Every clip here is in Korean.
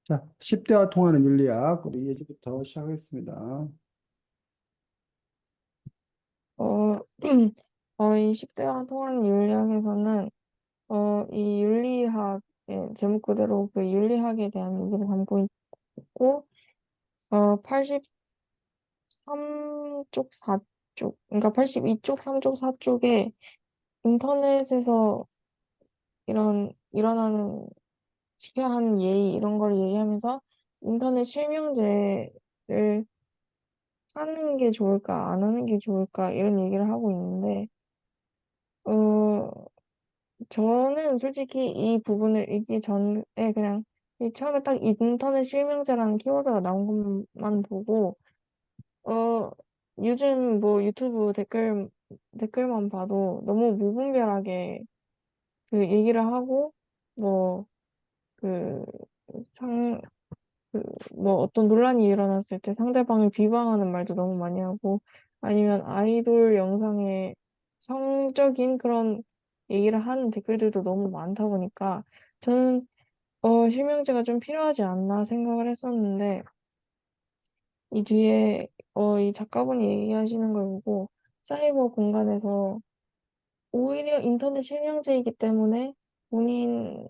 자, 10대와 통하는 윤리학, 우리 예지부터 시작하겠습니다. 어, 이 10대와 통한 윤리학에서는, 이 윤리학의 제목 그대로 그 윤리학에 대한 얘기를 담고 있고, 83쪽, 4쪽, 그러니까 82쪽, 3쪽, 4쪽에 인터넷에서 일어나는 치하한 예의, 이런 걸 얘기하면서 인터넷 실명제를 하는 게 좋을까, 안 하는 게 좋을까, 이런 얘기를 하고 있는데, 어, 저는 솔직히 이 부분을 읽기 전에 그냥 이 처음에 딱 인터넷 실명제라는 키워드가 나온 것만 보고 어 요즘 뭐 유튜브 댓글만 봐도 너무 무분별하게 그 얘기를 하고 뭐 그 상 그 뭐 어떤 논란이 일어났을 때 상대방을 비방하는 말도 너무 많이 하고 아니면 아이돌 영상에 성적인 그런 얘기를 하는 댓글들도 너무 많다 보니까 저는 실명제가 좀 필요하지 않나 생각을 했었는데 이 뒤에 이 작가분이 얘기하시는 걸 보고 사이버 공간에서 오히려 인터넷 실명제이기 때문에 본인이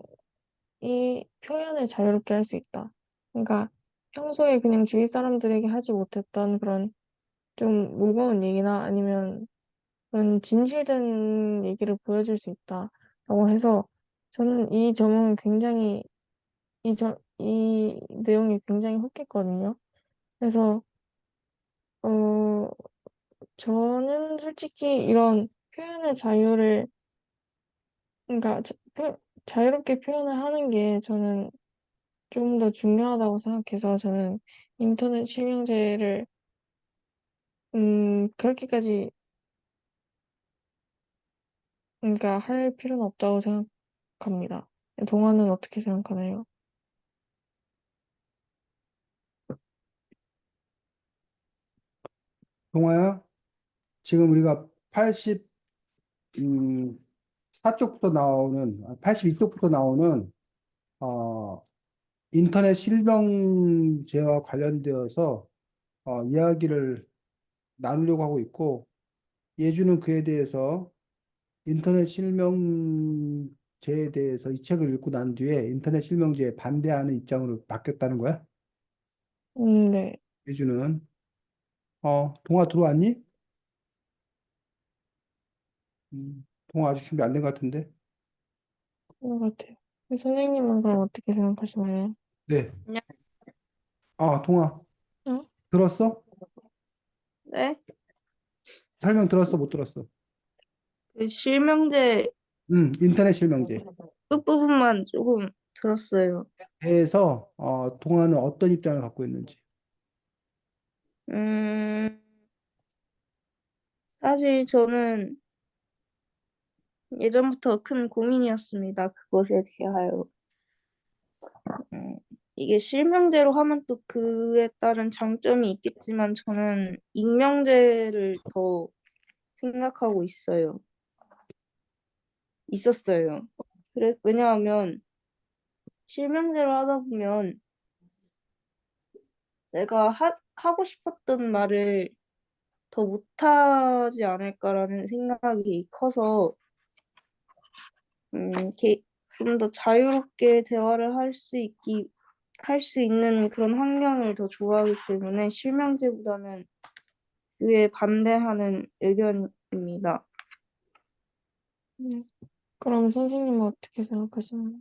표현을 자유롭게 할 수 있다. 그러니까 평소에 그냥 주위 사람들에게 하지 못했던 그런 좀 무거운 얘기나 아니면 그런 진실된 얘기를 보여줄 수 있다라고 해서 저는 이 점은 굉장히 이 내용이 굉장히 혹했거든요. 그래서 어 저는 솔직히 이런 표현의 자유를 그러니까 자유롭게 표현을 하는 게 저는 좀 더 중요하다고 생각해서 저는 인터넷 실명제를 그렇게까지 그러니까 할 필요는 없다고 생각합니다. 동화는 어떻게 생각하나요? 동아야, 지금 우리가 84쪽부터 나오는, 82쪽부터 나오는, 어, 인터넷 실명제와 관련되어서, 이야기를 나누려고 하고 있고, 예주는 그에 대해서 인터넷 실명제에 대해서 이 책을 읽고 난 뒤에 인터넷 실명제에 반대하는 입장으로 바뀌었다는 거야? 네, 예주는. 동아 들어왔니? 동아 아직 준비 안 된 것 같은데. 그런 것 같아요. 선생님은 그럼 어떻게 생각하시나요? 네. 안녕. 동아 응? 들었어? 네? 설명 들었어? 못 들었어? 그 실명제 인터넷 실명제. 끝부분만 조금 들었어요. 대해서 동아는 어떤 입장을 갖고 있는지. 음, 사실 저는 예전부터 큰 고민이었습니다. 그것에 대하여. 음, 이게 실명제로 하면 또 그에 따른 장점이 있겠지만 저는 익명제를 더 생각하고 있었어요. 왜냐하면 실명제로 하다 보면 내가 하고 싶었던 말을 더 못하지 않을까라는 생각이 커서 좀 더 자유롭게 대화를 할 수 있는 그런 환경을 더 좋아하기 때문에 실명제보다는 그에 반대하는 의견입니다. 네. 그럼 선생님은 어떻게 생각하시나요?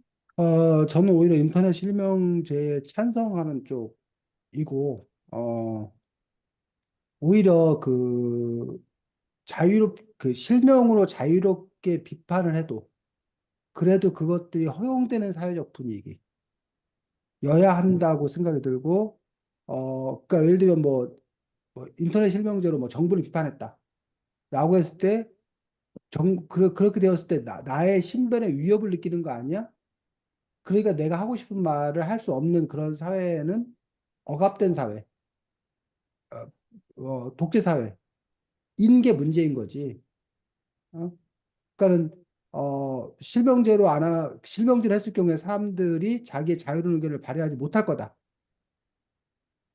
저는 오히려 인터넷 실명제에 찬성하는 쪽이고, 오히려 그 실명으로 자유롭게 비판을 해도, 그래도 그것들이 허용되는 사회적 분위기, 여야 한다고 생각이 들고, 그러니까 예를 들면 뭐 인터넷 실명제로 뭐 정부를 비판했다. 라고 했을 때, 그렇게 되었을 때 나의 신변에 위협을 느끼는 거 아니야? 그러니까 내가 하고 싶은 말을 할 수 없는 그런 사회는 억압된 사회, 독재 사회인 게 문제인 거지. 어? 그러니까는 실명제를 했을 경우에 사람들이 자기의 자유로운 의견을 발휘하지 못할 거다.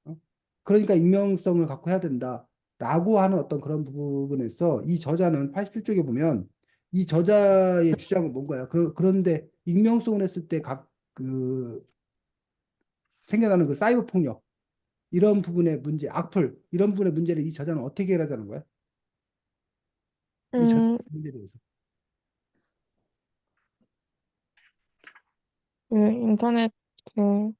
어? 그러니까 익명성을 갖고 해야 된다. 라고 하는 어떤 그런 부분에서 이 저자는 87쪽에 보면 이 저자의 주장은 뭔가요? 그런데 익명성을 했을 때 생겨나는 그 사이버 폭력, 이런 부분의 문제, 악플, 이런 부분의 문제를 이 저자는 어떻게 해결하자는 거야? 이 저자 음, 문제에 대해서. 그 인터넷 그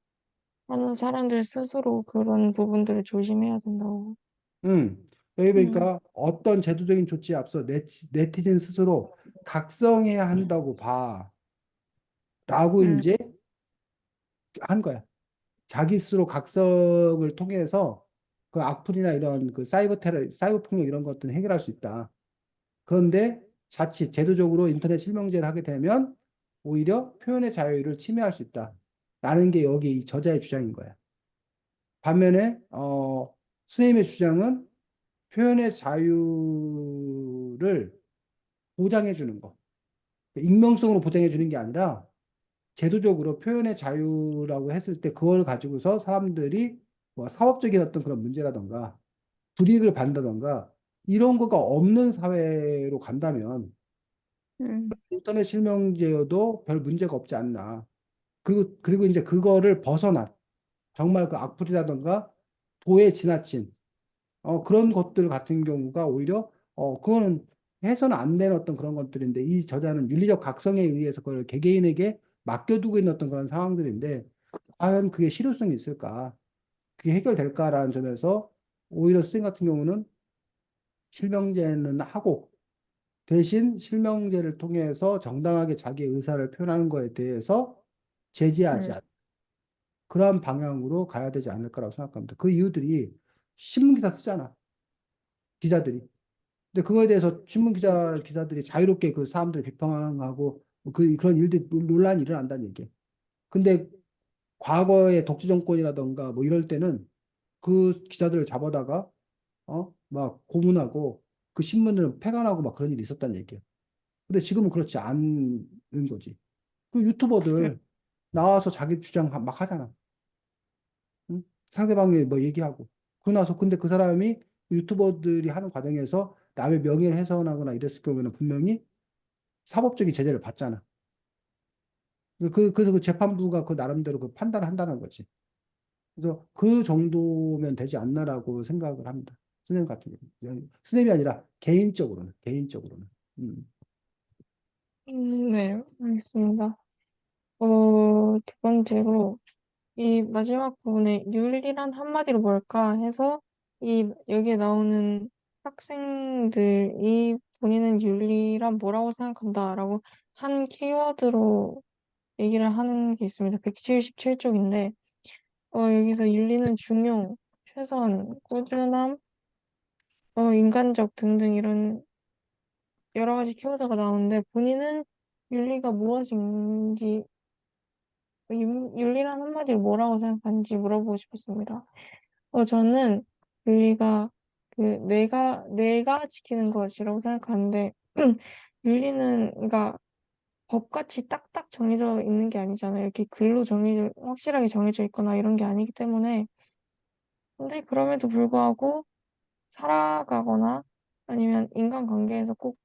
하는 사람들 스스로 그런 부분들을 조심해야 된다고. 음. 여기 음, 보니까 어떤 제도적인 조치에 앞서 네티즌 스스로 각성해야 한다고 봐. 라고 음, 이제 한 거야. 자기 스스로 각성을 통해서 그 악플이나 이런 그 사이버 폭력 이런 것들을 해결할 수 있다. 그런데 자칫 제도적으로 인터넷 실명제를 하게 되면 오히려 표현의 자유를 침해할 수 있다. 라는 게 여기 이 저자의 주장인 거야. 반면에, 선생님의 주장은 표현의 자유를 보장해 주는 거. 익명성으로 보장해 주는 게 아니라 제도적으로 표현의 자유라고 했을 때 그걸 가지고서 사람들이 뭐 사업적인 어떤 그런 문제라던가 불이익을 받는다던가 이런 거가 없는 사회로 간다면 음, 인터넷 실명제여도 별 문제가 없지 않나. 그리고 이제 그거를 벗어난 정말 그 악플이라던가 도에 지나친 그런 것들 같은 경우가 오히려 그거는 해서는 안 되는 어떤 그런 것들인데 이 저자는 윤리적 각성에 의해서 그걸 개개인에게 맡겨두고 있는 어떤 그런 상황들인데 과연 그게 실효성이 있을까? 그게 해결될까라는 점에서 오히려 스님 같은 경우는 실명제는 하고 대신 실명제를 통해서 정당하게 자기의 의사를 표현하는 거에 대해서 제지하지 음, 않 그러한 방향으로 가야 되지 않을까라고 생각합니다. 그 이유들이 신문기사 쓰잖아, 기자들이. 근데 그거에 대해서 기자들이 자유롭게 그 사람들을 비판하고 그런 일들이 논란이 일어난다는 얘기예요. 근데 과거의 독재 정권이라던가 뭐 이럴 때는 그 기자들을 잡아다가 막 고문하고 그 신문을 폐간하고 막 그런 일이 있었다는 얘기예요. 근데 지금은 그렇지 않은 거지. 그 음, 유튜버들 나와서 자기 주장 막 하잖아. 응? 상대방이 뭐 얘기하고. 그러고 나서 근데 그 사람이 유튜버들이 하는 과정에서 남의 명예를 훼손하거나 이랬을 경우에는 분명히 사법적인 제재를 받잖아. 그래서 그 재판부가 그 나름대로 그 판단을 한다는 거지. 그래서 그 정도면 되지 않나라고 생각을 합니다. 스냅 같은 경우. 스냅이 아니라 개인적으로는. 음. 네, 알겠습니다. 두 번째로 이 마지막 부분에 윤리란 한마디로 뭘까 해서 여기에 나오는 학생들이 본인은 윤리란 뭐라고 생각한다라고 한 키워드로 얘기를 하는 게 있습니다. 177쪽인데 여기서 윤리는 중요, 최선, 꾸준함, 인간적 등등 이런 여러 가지 키워드가 나오는데 본인은 윤리가 무엇인지 윤리란 한마디로 뭐라고 생각하는지 물어보고 싶었습니다. 저는 윤리가 내가 지키는 것이라고 생각하는데, 윤리는, 그러니까 법같이 딱딱 정해져 있는 게 아니잖아요. 이렇게 확실하게 정해져 있거나 이런 게 아니기 때문에. 근데 그럼에도 불구하고 살아가거나 아니면 인간관계에서 꼭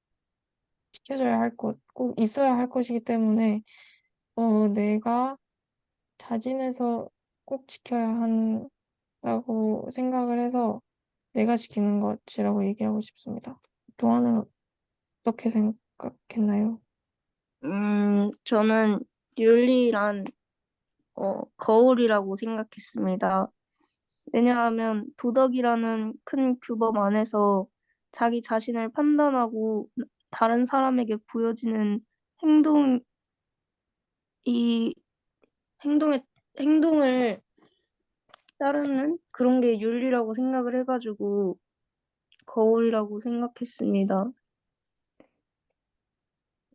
지켜져야 할 것, 꼭 있어야 할 것이기 때문에, 내가 자진해서 꼭 지켜야 한다고 생각을 해서 내가 지키는 것이라고 얘기하고 싶습니다. 동화는 어떻게 생각했나요? 저는 윤리란 거울이라고 생각했습니다. 왜냐하면 도덕이라는 큰 규범 안에서 자기 자신을 판단하고 다른 사람에게 보여지는 행동, 이 행동의 행동을 따르는 그런 게 윤리라고 생각을 해가지고 거울이라고 생각했습니다.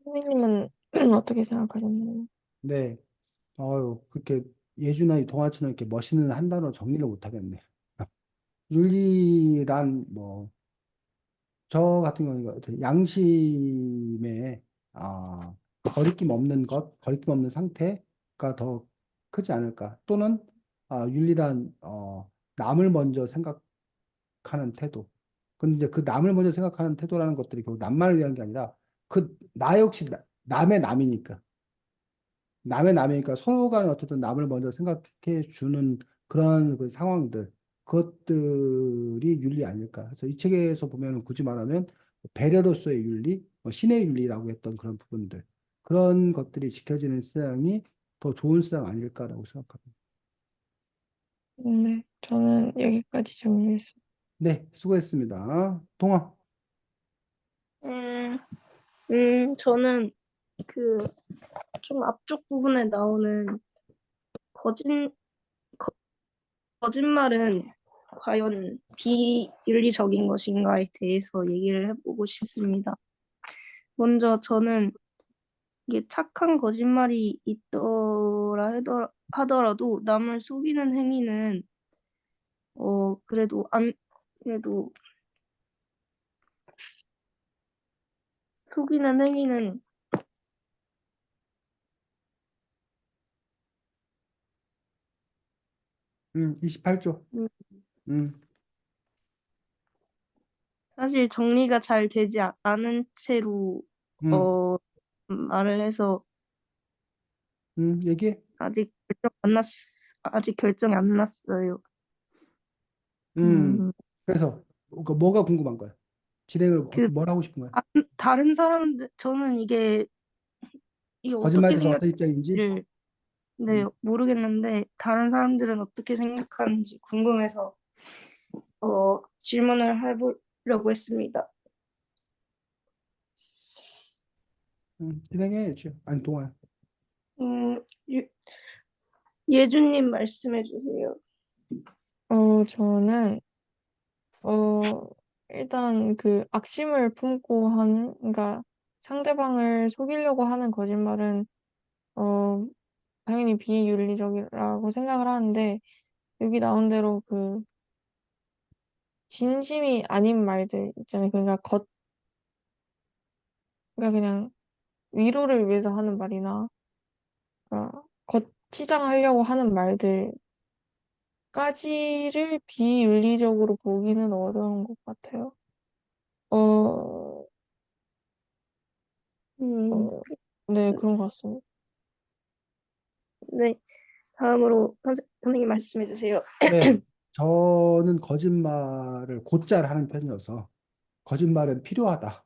선생님은 어떻게 생각하셨나요? 네. 그렇게 예준아 이 동화처럼 이렇게 멋있는 한 단어 정리를 못 하겠네. 윤리란 저 같은 경우는 양심에 거리낌 없는 것, 거리낌 없는 상태가 더 크지 않을까. 또는 윤리란 남을 먼저 생각하는 태도. 근데 그 남을 먼저 생각하는 태도라는 것들이 결국 남만을 위한 게 아니라 그 나 역시 남의 남이니까. 남의 남이니까 서로 간에 어쨌든 남을 먼저 생각해 주는 그런 그 상황들, 그것들이 윤리 아닐까. 그래서 이 책에서 보면 굳이 말하면 배려로서의 윤리, 신의 윤리라고 했던 그런 부분들, 그런 것들이 지켜지는 세상이 더 좋은 세상 아닐까라고 생각합니다. 네, 저는 여기까지 정리했습니다. 네, 수고했습니다. 동아. 음, 저는 그 좀 앞쪽 부분에 나오는 거짓, 거짓말은 과연 비윤리적인 것인가에 대해서 얘기를 해보고 싶습니다. 먼저 저는 이게 착한 거짓말이 있더라 하더라도 남을 속이는 행위는 그래도 안 그래도 속이는 행위는 28조. 음, 음, 사실 정리가 잘 되지 않은 채로 음, 어 말을 해서 얘기해. 아직 결정이 안 났어요. 음, 음, 그래서 뭐가 궁금한 거야? 진행을 그 뭘 하고 싶은 거야? 다른 사람들 저는 이게 거짓말에 어떻게 대해서 어떤 입장인지? 생각할지를 네, 음, 모르겠는데 다른 사람들은 어떻게 생각하는지 궁금해서 질문을 해보려고 했습니다. 진행해야지. 아니, 동아야. 음, 유- 예준님 말씀해 주세요. 저는, 어, 일단 그 악심을 품고 하는, 그러니까 상대방을 속이려고 하는 거짓말은, 어, 당연히 비윤리적이라고 생각을 하는데, 여기 나온 대로 그 진심이 아닌 말들 있잖아요. 그러니까 그냥 위로를 위해서 하는 말이나, 그러니까 겉치장하려고 하는 말들까지를 비윤리적으로 보기는 어려운 것 같아요. 어, 음, 어, 네, 그런 것 같습니다. 네, 다음으로 선생님 말씀해 주세요. 네. 저는 거짓말을 곧잘 하는 편이어서 거짓말은 필요하다.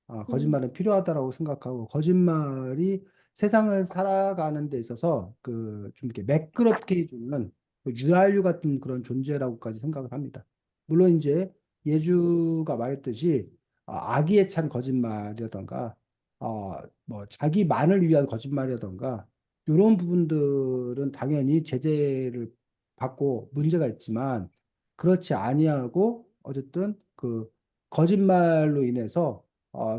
음, 거짓말은 필요하다라고 생각하고 거짓말이 세상을 살아가는 데 있어서 그 좀 이렇게 매끄럽게 해주는 그 유한류 같은 그런 존재라고까지 생각을 합니다. 물론 이제 예주가 말했듯이 악의에 찬 거짓말이라던가 뭐 자기만을 위한 거짓말이라던가 이런 부분들은 당연히 제재를 받고 문제가 있지만 그렇지 아니하고 어쨌든 그 거짓말로 인해서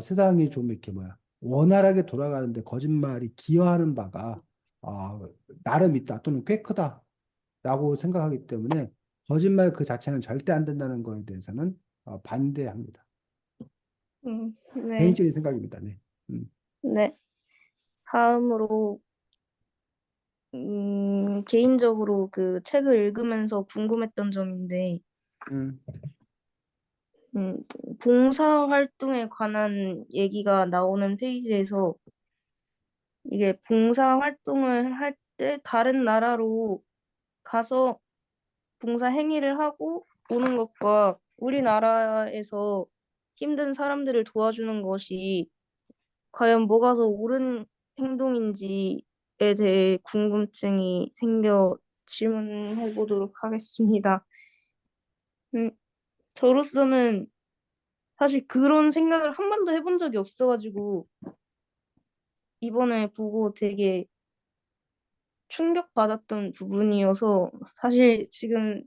세상이 좀 이렇게 뭐야 원활하게 돌아가는데 거짓말이 기여하는 바가 나름 있다 또는 꽤 크다라고 생각하기 때문에 거짓말 그 자체는 절대 안 된다는 거에 대해서는 반대합니다. 네, 개인적인 생각입니다. 네. 음, 네. 다음으로 개인적으로 그 책을 읽으면서 궁금했던 점인데, 음, 음, 봉사활동에 관한 얘기가 나오는 페이지에서 이게 봉사활동을 할 때 다른 나라로 가서 봉사 행위를 하고 오는 것과 우리나라에서 힘든 사람들을 도와주는 것이 과연 뭐가 더 옳은 행동인지에 대해 궁금증이 생겨 질문해 보도록 하겠습니다. 음, 저로서는 사실 그런 생각을 한 번도 해본 적이 없어가지고 이번에 보고 되게 충격받았던 부분이어서 사실 지금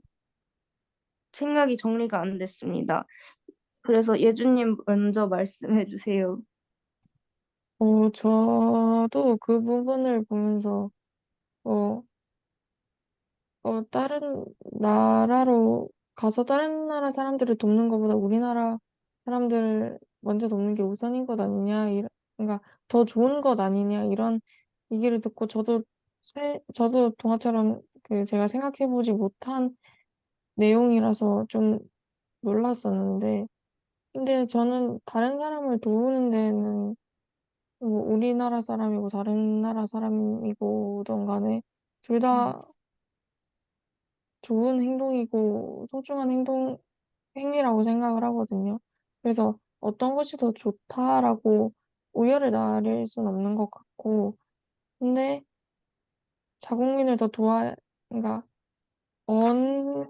생각이 정리가 안 됐습니다. 그래서 예주님 먼저 말씀해 주세요. 저도 그 부분을 보면서, 어, 다른 나라로 가서 다른 나라 사람들을 돕는 것보다 우리나라 사람들을 먼저 돕는 게 우선인 것 아니냐, 그러니까 더 좋은 것 아니냐 이런 얘기를 듣고 저도 동아처럼 그 제가 생각해보지 못한 내용이라서 좀 놀랐었는데 근데 저는 다른 사람을 도우는 데는 뭐 우리나라 사람이고 다른 나라 사람이고든 간에 둘 음, 다 좋은 행동이고 소중한 행위라고 생각을 하거든요. 그래서 어떤 것이 더 좋다라고 우열을 나를 순 없는 것 같고, 근데 자국민을 더 그러니까, 어느,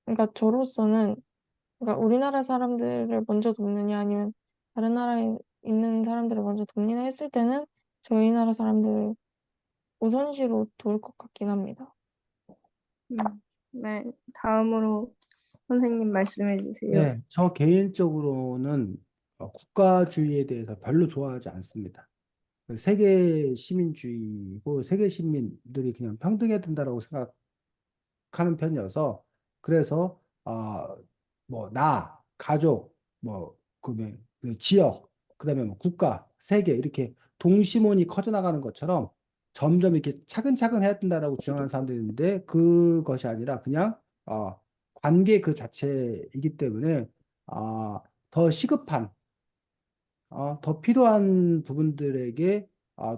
그러니까 저로서는, 그러니까 우리나라 사람들을 먼저 돕느냐 아니면 다른 나라에 있는 사람들을 먼저 돕느냐 했을 때는 저희 나라 사람들을 우선시로 도울 것 같긴 합니다. 음. 네, 다음으로 선생님 말씀해 주세요. 네, 저 개인적으로는 국가주의에 대해서 별로 좋아하지 않습니다. 세계 시민주의고 세계 시민들이 그냥 평등해야 된다라고 하는 편이어서 그래서 뭐 나, 가족, 뭐 그다음에 그 지역, 그다음에 뭐 국가, 세계 이렇게 동심원이 커져 나가는 것처럼 점점 이렇게 차근차근 해야 된다라고 주장하는 사람들이 있는데 그것이 아니라 그냥 관계 그 자체이기 때문에 더 시급한 더 필요한 부분들에게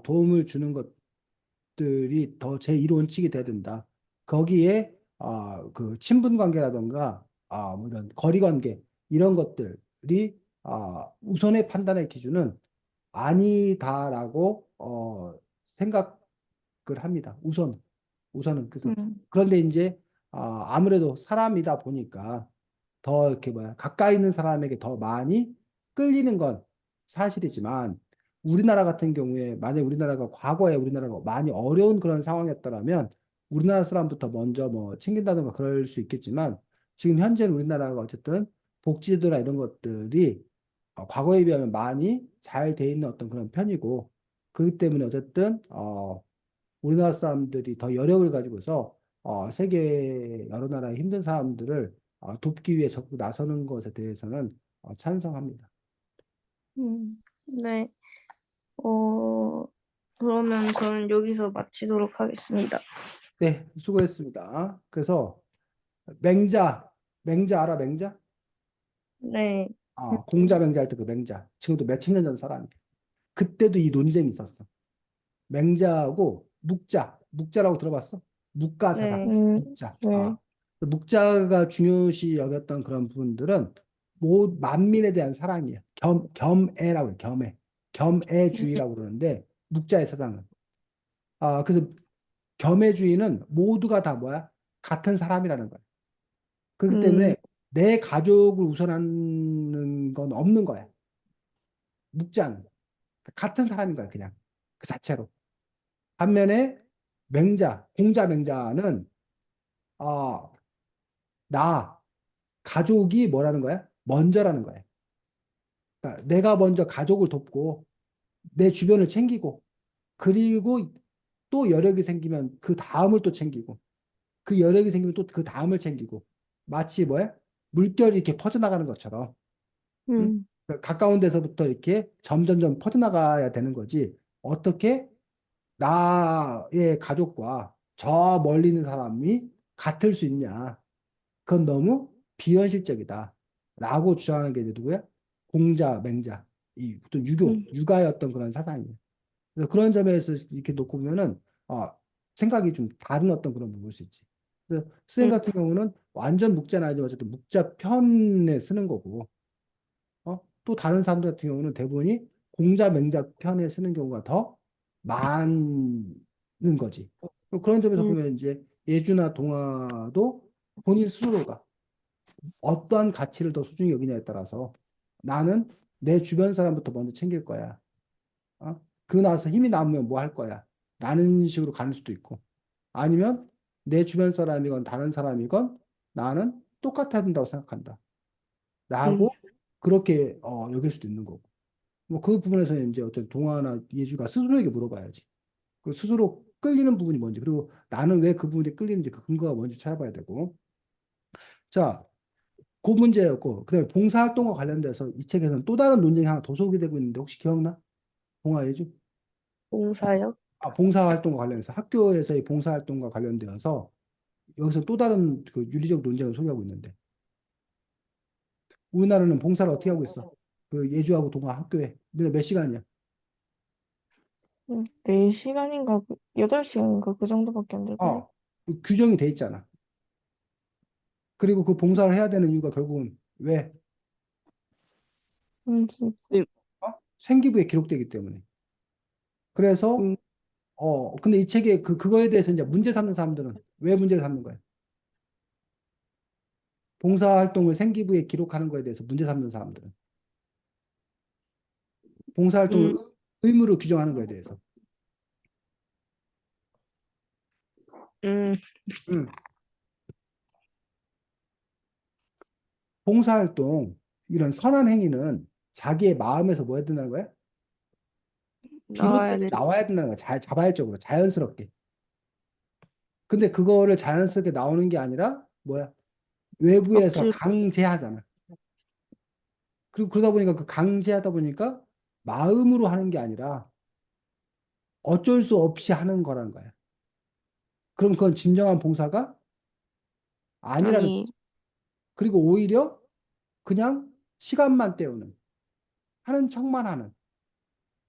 도움을 주는 것들이 더 제1원칙이 돼야 된다. 거기에 그 친분 관계라던가 뭐 이런 거리 관계 이런 것들이 우선의 판단의 기준은 아니다라고 생각을 합니다. 우선은 그래서 음, 그런데 이제 아무래도 사람이다 보니까 더 이렇게 뭐야 가까이 있는 사람에게 더 많이 끌리는 건 사실이지만 우리나라 같은 경우에 만약 우리나라가 과거에 우리나라가 많이 어려운 그런 상황이었더라면 우리나라 사람부터 먼저 뭐 챙긴다든가 그럴 수 있겠지만 지금 현재 우리나라가 어쨌든 복지제도나 이런 것들이 과거에 비하면 많이 잘 돼 있는 어떤 그런 편이고 그렇기 때문에 어쨌든 우리나라 사람들이 더 여력을 가지고서 세계 여러 나라의 힘든 사람들을 돕기 위해 적극 나서는 것에 대해서는 찬성합니다. 네, 어, 그러면 저는 여기서 마치도록 하겠습니다. 네, 수고했습니다. 그래서 맹자, 맹자 알아, 맹자? 네, 공자 맹자 할 때 그 맹자. 지금도 몇천 년 전 사람이에요. 그때도 이 논쟁이 있었어. 맹자하고 묵자라고 들어봤어? 묵가사상, 네, 묵자. 네. 묵자가 중요시 여겼던 그런 부분들은 만민에 대한 사랑이에요. 겸애라고 해요. 겸애주의라고 그러는데 묵자의 사상은. 그래서 겸애주의는 모두가 다 뭐야? 같은 사람이라는 거야. 그렇기 음, 때문에 내 가족을 우선하는 건 없는 거야. 묵자는. 같은 사람인 거야, 그냥. 그 자체로. 반면에 공자 맹자는 아, 나 가족이 뭐라는 거야? 먼저라는 거야. 그러니까 내가 먼저 가족을 돕고 내 주변을 챙기고 그리고 또 여력이 생기면 그 다음을 또 챙기고 그 여력이 생기면 또 그 다음을 챙기고 마치 뭐야? 물결이 이렇게 퍼져나가는 것처럼 응? 음, 그러니까 가까운 데서부터 이렇게 점점점 퍼져나가야 되는 거지. 어떻게 나의 가족과 저 멀리 있는 사람이 같을 수 있냐? 그건 너무 비현실적이다. 라고 주장하는 게 이제 누구야? 공자, 맹자. 또 음, 유가의 어떤 그런 사상이에요. 그래서 그런 점에서 이렇게 놓고 보면은, 생각이 좀 다른 어떤 그런 부분일 수 있지. 그래서 수행 음, 같은 경우는 완전 묵자는 아니지만 어쨌든 묵자 편에 쓰는 거고, 또 다른 사람들 같은 경우는 대부분이 공자, 맹자 편에 쓰는 경우가 더 많은 거지. 그런 점에서 음, 보면 이제 예주나 동화도 본인 스스로가 어떠한 가치를 더 소중히 여기냐에 따라서 나는 내 주변 사람부터 먼저 챙길 거야. 그러고 나서 힘이 남으면 뭐 할 거야. 라는 식으로 가는 수도 있고. 아니면 내 주변 사람이건 다른 사람이건 나는 똑같아야 된다고 생각한다. 음, 라고 그렇게 여길 수도 있는 거고. 뭐 그 부분에서는 이제 어떤 동화나 예주가 스스로에게 물어봐야지. 그 스스로 끌리는 부분이 뭔지, 그리고 나는 왜 그 부분에 끌리는지 그 근거가 뭔지 찾아봐야 되고. 자, 그 문제였고, 그다음에 봉사활동과 관련돼서 이 책에서는 또 다른 논쟁이 하나 더 소개되고 있는데 혹시 기억나? 봉화예주? 봉사요? 봉사활동과 관련해서 학교에서의 봉사활동과 관련되어서 여기서 또 다른 그 윤리적 논쟁을 소개하고 있는데 우리나라는 봉사를 어떻게 하고 있어? 그 예주하고 동아 학교에 너네 몇 시간이야? 4시간인가, 8시간인가 그 정도밖에 안 될걸요? 그 규정이 돼 있잖아. 그리고 그 봉사를 해야 되는 이유가 결국은 왜? 음, 생기부에 기록되기 때문에. 그래서 음, 근데 이 책에 그거에 대해서 이제 문제 삼는 사람들은 왜 문제를 삼는 거야? 봉사활동을 생기부에 기록하는 거에 대해서 문제 삼는 사람들은 봉사활동을 음, 의무로 규정하는 거에 대해서. 음, 음. 봉사활동 이런 선한 행위는 자기의 마음에서 뭐 해야 된다는 거야? 나와야 비롯돼서 돼. 나와야 된다는 거야. 자발적으로 자연스럽게. 근데 그거를 자연스럽게 나오는 게 아니라 뭐야? 외부에서 억지로. 강제하잖아. 그리고 그러다 보니까 그 강제하다 보니까 마음으로 하는 게 아니라 어쩔 수 없이 하는 거라는 거야. 그럼 그건 진정한 봉사가 아니라는 거지. 아니, 그리고 오히려 그냥 시간만 때우는, 하는 척만 하는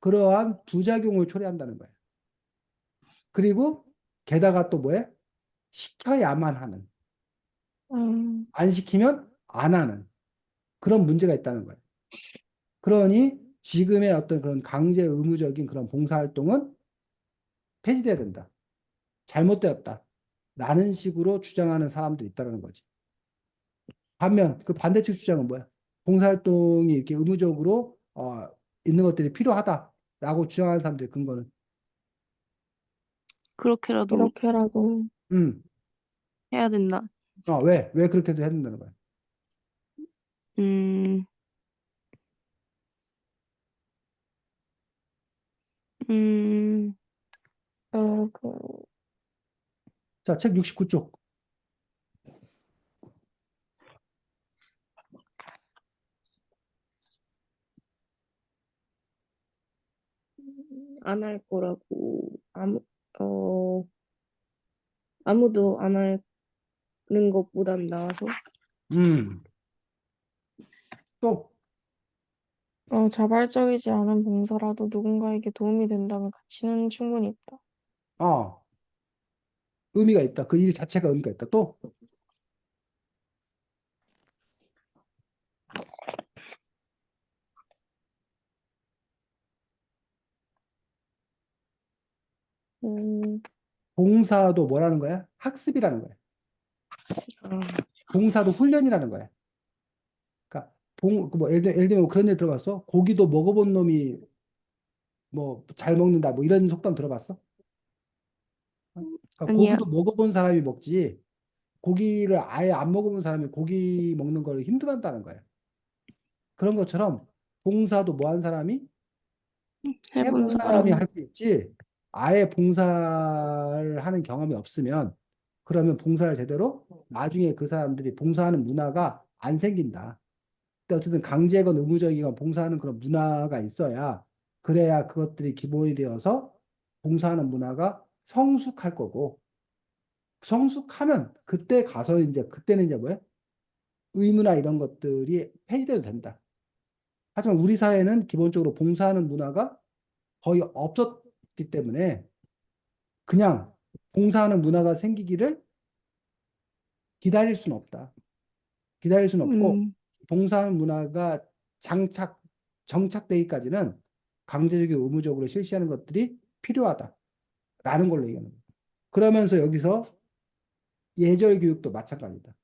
그러한 부작용을 초래한다는 거야. 그리고 게다가 또 뭐해? 시켜야만 하는, 음, 안 시키면 안 하는 그런 문제가 있다는 거야. 그러니 지금의 어떤 그런 강제 의무적인 그런 봉사활동은 폐지돼야 된다. 잘못되었다. 라는 식으로 주장하는 사람들이 있다는 거지. 반면 그 반대측 주장은 뭐야? 봉사활동이 이렇게 의무적으로 있는 것들이 필요하다라고 주장하는 사람들의 근거는 그렇게라도 이렇게라도, 음, 해야 된다. 왜 그렇게도 해야 된다는 거야? 음, 음, 그, 자, 책 69쪽. 안 할 거라고, 어, 아무도 안 하는 것보단 나아서. 음, 또, 자발적이지 않은 봉사라도 누군가에게 도움이 된다면 가치는 충분히 있다. 어, 의미가 있다. 그 일 자체가 의미가 있다. 또, 음, 봉사도 뭐라는 거야? 학습이라는 거야. 아, 봉사도 훈련이라는 거야. 그러니까, 그뭐 예를 들면 뭐 그런 일 들어봤어? 고기도 먹어본 놈이 뭐 잘 먹는다. 뭐 이런 속담 들어봤어? 그러니까 아니야. 고기도 먹어본 사람이 먹지, 고기를 아예 안 먹어본 사람이 고기 먹는 걸 힘들어한다는 거야. 그런 것처럼 봉사도 뭐 한 사람이 해본 해본 사람이 사람. 할 수 있지, 아예 봉사를 하는 경험이 없으면 그러면 봉사를 제대로 나중에 그 사람들이 봉사하는 문화가 안 생긴다. 근데 어쨌든 강제건 의무적이건 봉사하는 그런 문화가 있어야 그래야 그것들이 기본이 되어서 봉사하는 문화가 성숙할 거고 성숙하면 그때 가서 이제 그때는 이제 뭐야? 의무나 이런 것들이 폐지돼도 된다. 하지만 우리 사회는 기본적으로 봉사하는 문화가 거의 없었기 때문에 그냥 봉사하는 문화가 생기기를 기다릴 수는 없다. 기다릴 수는 없고 음, 봉사하는 문화가 장착 정착되기까지는 강제적이고 의무적으로 실시하는 것들이 필요하다라는 걸로 얘기하는 거예요. 그러면서 여기서 예절 교육도 마찬가지다.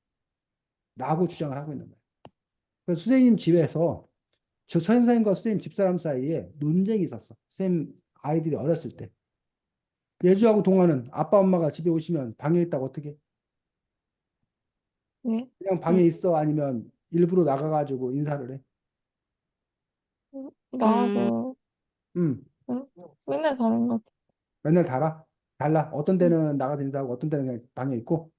라고 주장을 하고 있는 거예요. 그래서 선생님 집에서 저 선생님과 선생님 집사람 사이에 논쟁이 있었어. 선생님 아이들이 어렸을 때. 예주하고 동화는 아빠 엄마가 집에 오시면 방에 있다가 어떻게? 네? 그냥 음, 방에 있어? 아니면 일부러 나가가지고 인사를 해? 음, 나와서, 음, 응? 맨날 다른 것 같아. 맨날 달아? 달라. 어떤 응. 때는 나가서 인사하고 어떤 때는 그냥 방에 있고.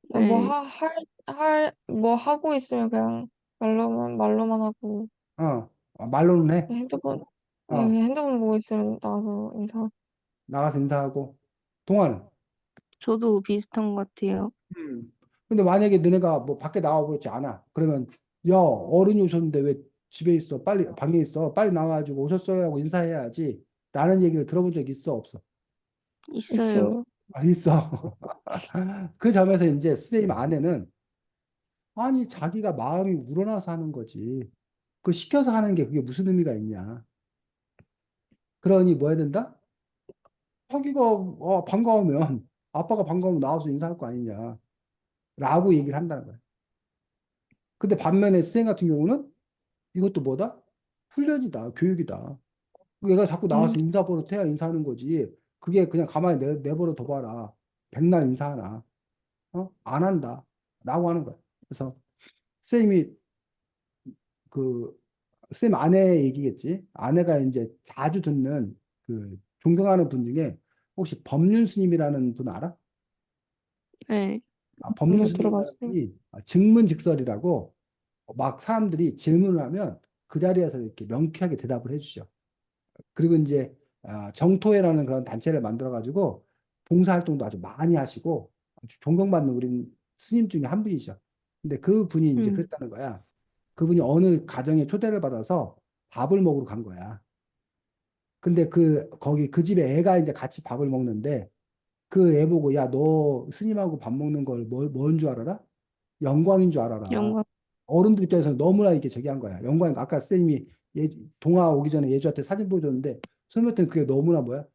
뭐 네. 뭐 하고 있으면 그냥 말로만 하고, 어, 말로는 해. 핸드폰, 어, 핸드폰 보고 있으면 나와서 인사. 나가서 인사하고. 동안. 저도 비슷한 것 같아요. 근데 만약에 너네가 뭐 밖에 나와보지 않아. 그러면, 야, 어른이 오셨는데 왜 집에 있어? 빨리, 방에 있어. 빨리 나와가지고 오셨어요 하고 인사해야지. 라는 얘기를 들어본 적 있어, 없어? 있어요. 있어요. 아, 있어. 그 점에서 이제 선생님 아내는, 아니, 자기가 마음이 우러나서 하는 거지. 그 시켜서 하는 게 그게 무슨 의미가 있냐. 그러니 뭐 해야 된다? 자기가 반가우면 아빠가 반가우면 나와서 인사할 거 아니냐. 라고 얘기를 한다는 거야. 근데 반면에 선생님 같은 경우는 이것도 뭐다? 훈련이다. 교육이다. 얘가 자꾸 음, 나와서 인사 버릇해야 인사하는 거지. 그게 그냥 가만히 내버려 둬봐라. 백날 인사하나. 안 한다. 라고 하는 거야. 그래서 선생님이 그 쌤 아내 얘기겠지. 아내가 이제 자주 듣는 그 존경하는 분 중에 혹시 법륜 스님이라는 분 알아? 네. 법륜 못 스님이라는 들어봤어요. 분이 증문즉설이라고 막 사람들이 질문을 하면 그 자리에서 이렇게 명쾌하게 대답을 해주죠. 그리고 이제 정토회라는 그런 단체를 만들어 가지고 봉사활동도 아주 많이 하시고 아주 존경받는 우리 스님 중에 한 분이죠. 근데 그 분이 이제 음, 그랬다는 거야. 그분이 어느 가정에 초대를 받아서 밥을 먹으러 간 거야. 근데 거기 그 집에 애가 이제 같이 밥을 먹는데 그 애 보고 야, 너 스님하고 밥 먹는 걸 뭔 줄 알아라? 영광인 줄 알아라. 영광. 어른들 입장에서는 너무나 이게 저기 한 거야. 영광, 아까 선생님이 동화 오기 전에 예주한테 사진 보여줬는데, 선생님한테는 그게 너무나 뭐야?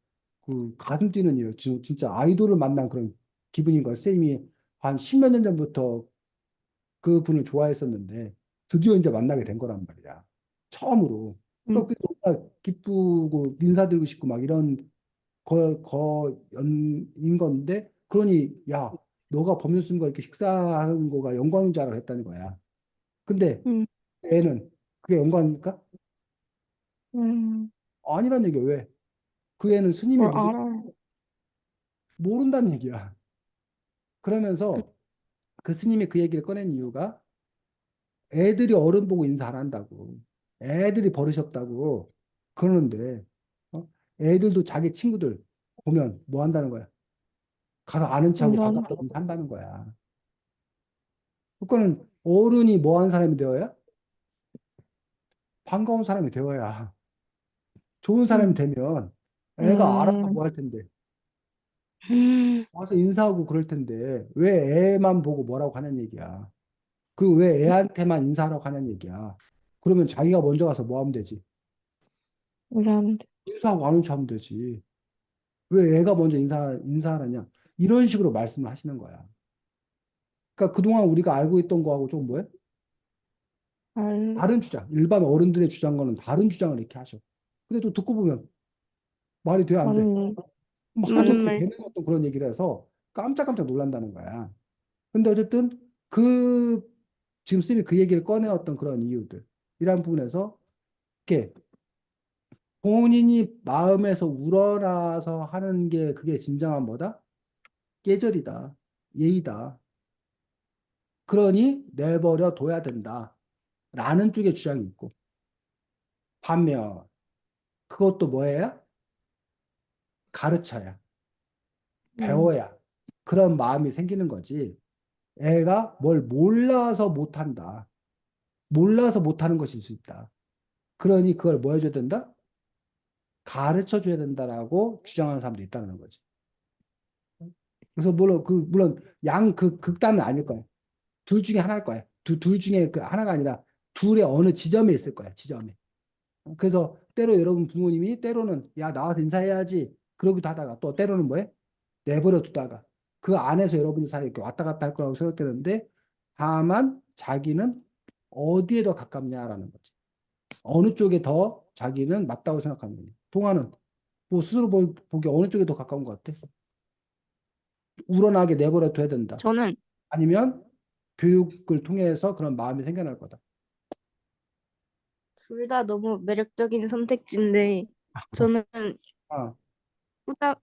그 가슴 뛰는 일, 진짜 아이돌을 만난 그런 기분인 거야. 선생님이 한 십몇 년 전부터 그 분을 좋아했었는데, 드디어 이제 만나게 된 거란 말이야. 처음으로. 음, 그러니까 그게 너무나 기쁘고 인사드리고 싶고 막 이런 거연인 건데, 그러니, 야, 너가 법률 쓰는 거 이렇게 식사하는 거가 영광인 줄 알아 했다는 거야. 근데 음, 애는 그게 영광입니까? 음, 아니란 얘기야. 왜? 그 애는 스님이 뭘 누구 알아요. 모른다는 얘기야. 그러면서 그 스님이 그 얘기를 꺼낸 이유가 애들이 어른 보고 인사 안 한다고. 애들이 버릇이 없다고. 그러는데 어? 애들도 자기 친구들 보면 뭐 한다는 거야? 가서 아는 척하고 인사는, 반갑다고 인사한다는 거야. 그거는 어른이 뭐 하는 사람이 되어야? 반가운 사람이 되어야. 좋은 사람이 음, 되면 애가 알아서 음, 뭐 할 텐데. 음, 와서 인사하고 그럴 텐데 왜 애만 보고 뭐라고 하는 얘기야. 그리고 왜 애한테만 인사하라고 하는 얘기야. 그러면 자기가 먼저 가서 뭐 하면 되지? 인사하면 돼. 인사하고 아는 척 하면 되지. 왜 애가 먼저 인사하느냐. 이런 식으로 말씀을 하시는 거야. 그러니까 그동안 우리가 알고 있던 거하고 좀 뭐야? 알, 다른 주장. 일반 어른들의 주장과는 다른 주장을 이렇게 하셔. 근데 또 듣고 보면 말이 돼, 안 돼? 맞는 얘기. 뭐 하나도 맞는 어떻게 말. 되는 어떤 그런 얘기를 해서 깜짝깜짝 놀란다는 거야. 근데 어쨌든 그 지금 쌤이 그 얘기를 꺼내었던 그런 이유들 이런 부분에서 이렇게 본인이 마음에서 우러나서 하는 게 그게 진정한 뭐다? 깨절이다. 예의다. 그러니 내버려 둬야 된다. 라는 쪽의 주장이 있고 반면 그것도 뭐예요? 가르쳐야 음, 배워야 그런 마음이 생기는 거지. 애가 뭘 몰라서 못한다. 몰라서 못하는 것일 수 있다. 그러니 그걸 뭐 해줘야 된다? 가르쳐 줘야 된다라고 주장하는 사람도 있다는 거지. 그래서 물론 양 극단은 아닐 거야. 둘 중에 하나일 거야. 둘 중에 그 하나가 아니라 둘의 어느 지점에 있을 거야. 지점에. 그래서 때로 여러분 부모님이 때로는 야 나와서 인사해야지 그러기도 하다가 또 때로는 뭐해? 내버려 두다가 그 안에서 여러분이 사이에 이렇게 왔다 갔다 할 거라고 생각되는데 다만 자기는 어디에 더 가깝냐라는 거지. 어느 쪽에 더 자기는 맞다고 생각하느냐. 동화는 뭐 스스로 보기 어느 쪽에 더 가까운 것 같아? 우러나게 내버려 둬야 된다. 저는 아니면 교육을 통해서 그런 마음이 생겨날 거다. 둘 다 너무 매력적인 선택지인데, 저는 아,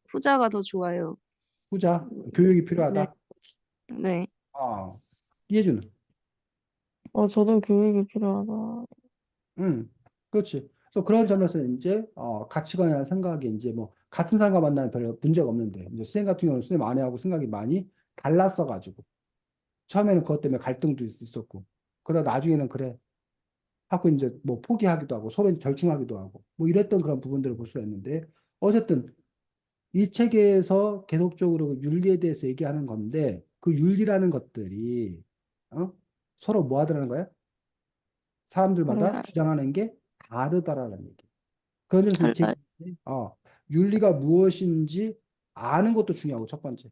후자가 더 좋아요. 후자, 교육이 네, 필요하다. 네. 아, 이해주는. 저도 교육이 필요하다. 그렇지. 그래서 그런 점에서 이제 가치관이나 생각이 이제 뭐 같은 사람과 만나면 별 문제가 없는데 이제 선생님 같은 경우는 선생님 아내하고 생각이 많이 달랐어 가지고 처음에는 그것 때문에 갈등도 있었고 그러다 나중에는 그래 하고 이제 뭐 포기하기도 하고 서로 절충하기도 하고 뭐 이랬던 그런 부분들을 볼 수가 있는데 어쨌든 이 책에서 계속적으로 그 윤리에 대해서 얘기하는 건데 그 윤리라는 것들이 어? 서로 뭐 하더라는 거야? 사람들마다 달라요. 주장하는 게 다르다라는 얘기. 그런 점에서 이 책이 달라요. 윤리가 무엇인지 아는 것도 중요하고 첫 번째.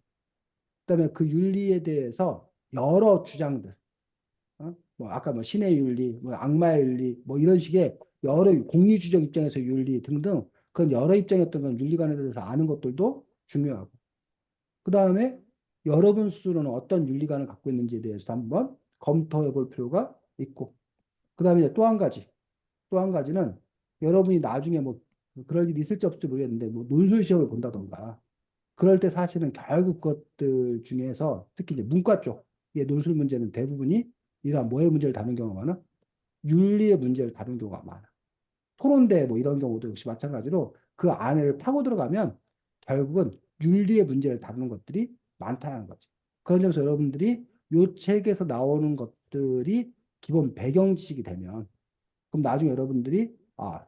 그다음에 그 윤리에 대해서 여러 주장들, 뭐 아까 뭐 신의 윤리, 뭐 악마의 윤리, 뭐 이런 식의 여러 공리주적 입장에서 윤리 등등 그런 여러 입장이었던 그런 윤리관에 대해서 아는 것들도 중요하고. 그다음에 여러분 스스로는 어떤 윤리관을 갖고 있는지에 대해서 한번 검토해 볼 필요가 있고. 그다음에 이제 또 한 가지. 또 한 가지는 여러분이 나중에 뭐 그럴 일이 있을지 없을지 모르겠는데 뭐 논술 시험을 본다던가 그럴 때 사실은 결국 그것들 중에서 특히 이제 문과 쪽의 논술 문제는 대부분이 이러한 뭐의 문제를 다루는 경우가 많아? 윤리의 문제를 다루는 경우가 많아. 토론대 뭐 이런 경우도 역시 마찬가지로 그 안을 파고 들어가면 결국은 윤리의 문제를 다루는 것들이 많다는 거죠. 그런 점에서 여러분들이 이 책에서 나오는 것들이 기본 배경 지식이 되면 그럼 나중에 여러분들이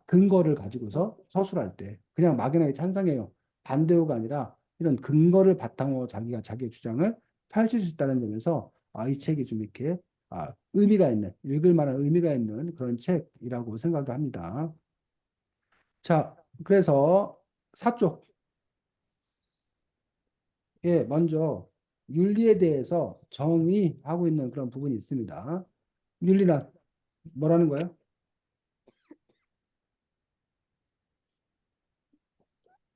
근거를 가지고서 서술할 때 그냥 막연하게 찬성해요. 반대요가 아니라 이런 근거를 바탕으로 자기가 자기의 주장을 펼칠 수 있다는 점에서 이 책이 좀 이렇게 의미가 있는 읽을 만한 의미가 있는 그런 책이라고 생각합니다. 자, 그래서 사쪽에 먼저 윤리에 대해서 정의하고 있는 그런 부분이 있습니다. 윤리란 뭐라는 거예요?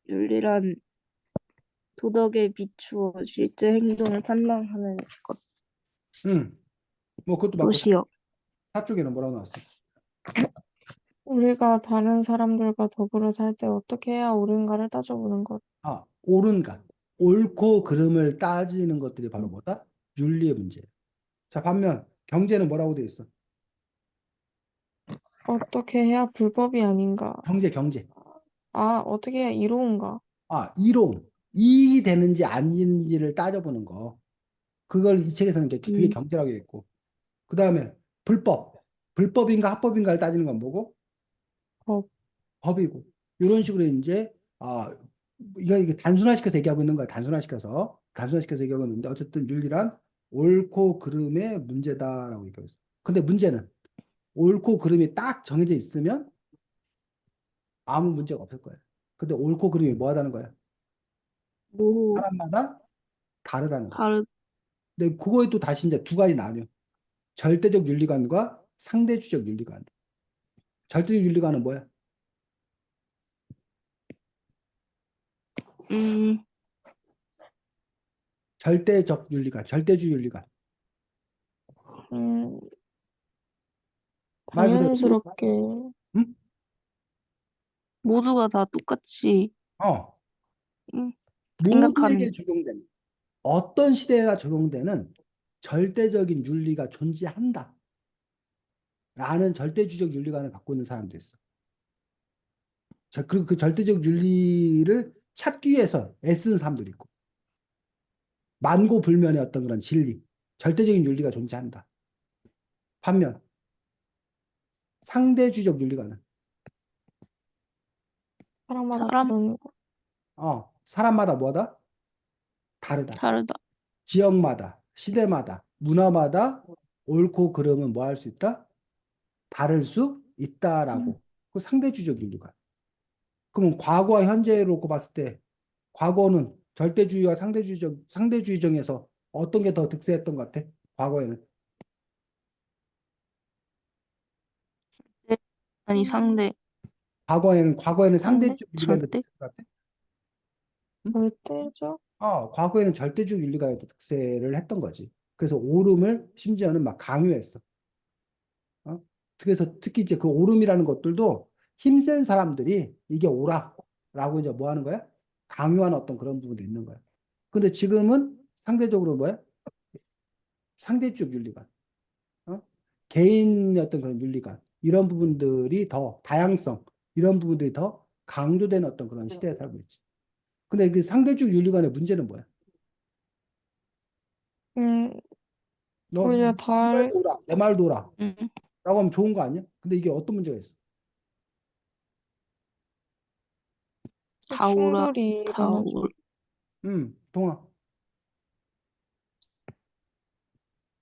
윤리란 도덕에 비추어 실제 행동을 판단하는 것. 음, 뭐 그것도 맞고 도시요. 사쪽에는 뭐라고 나왔어? 우리가 다른 사람들과 더불어 살 때 어떻게 해야 옳은가를 따져보는 것. 옳은가. 옳고 그름을 따지는 것들이 바로 뭐다? 윤리의 문제. 자, 반면 경제는 뭐라고 되어 있어? 어떻게 해야 불법이 아닌가. 경제. 어떻게 해야 이로운가. 이론. 이익이 되는지 아닌지를 따져보는 거. 그걸 이 책에서는 그게 음, 경제라고 했고. 그 다음에 불법. 불법인가 합법인가를 따지는 건 뭐고? 법. 법이고. 이런 식으로 이제, 이거 단순화시켜서 얘기하고 있는 거야. 단순화시켜서 얘기하고 있는데, 어쨌든 윤리란 옳고 그름의 문제다라고 얘기하고 있어. 근데 문제는 옳고 그름이 딱 정해져 있으면 아무 문제가 없을 거예요. 근데 옳고 그름이 뭐하다는 거야? 뭐 사람마다 다르다는 거야. 다르 근데 그거에 또 다시 이제 두 가지 나뉘어. 절대적 윤리관과 상대주의적 윤리관. 절대적 윤리관은 뭐야? 음, 절대적 윤리관, 절대주의 윤리관. 음, 말 그대로, 당연스럽게. 응? 모두가 다 똑같이 어, 음, 모두에게 생각하는 적용되는 어떤 시대가 적용되는 절대적인 윤리가 존재한다. 라는 절대주의적 윤리관을 갖고 있는 사람도 있어. 자, 그리고 그 절대적 윤리를 찾기 위해서 애쓰는 사람들이 있고. 만고불면의 어떤 그런 진리, 절대적인 윤리가 존재한다. 반면 상대주의적 윤리관은 사람마다 사람 다른 것. 사람마다 뭐다? 다르다. 다르다. 지역마다, 시대마다, 문화마다 옳고 그름은 뭐 할 수 있다? 다를 수 음, 있다라고. 그 상대주의적 윤리관. 그러면 과거와 현재로 놓고 봤을 때 과거는 절대주의와 상대주의적에서 어떤 게 더 득세했던 것 같아? 과거에는 네. 아니 상대 과거에는 상대? 상대주의 윤리가 더 절대 득세한 것 같아? 응? 절대적? 과거에는 절대주의 윤리가 더 득세를 했던 거지. 그래서 옳음을 심지어는 막 강요했어. 어? 그래서 특히 이제 그 옳음이라는 것들도 힘센 사람들이 이게 옳아라고 이제 뭐 하는 거야? 강요하는 어떤 그런 부분도 있는 거야. 근데 지금은 상대적으로 뭐야? 상대적 윤리관, 어? 개인의 어떤 그런 윤리관, 이런 부분들이 더 다양성, 이런 부분들이 더 강조되는 어떤 그런 시대에 살고 있지. 근데 그 상대적 윤리관의 문제는 뭐야? 음, 너, 오히려 네 말도 오라, 내 말도 오라. 음, 라고 하면 좋은 거 아니야? 근데 이게 어떤 문제가 있어? 다우라, 충돌이 일어나죠. 다우, 동아.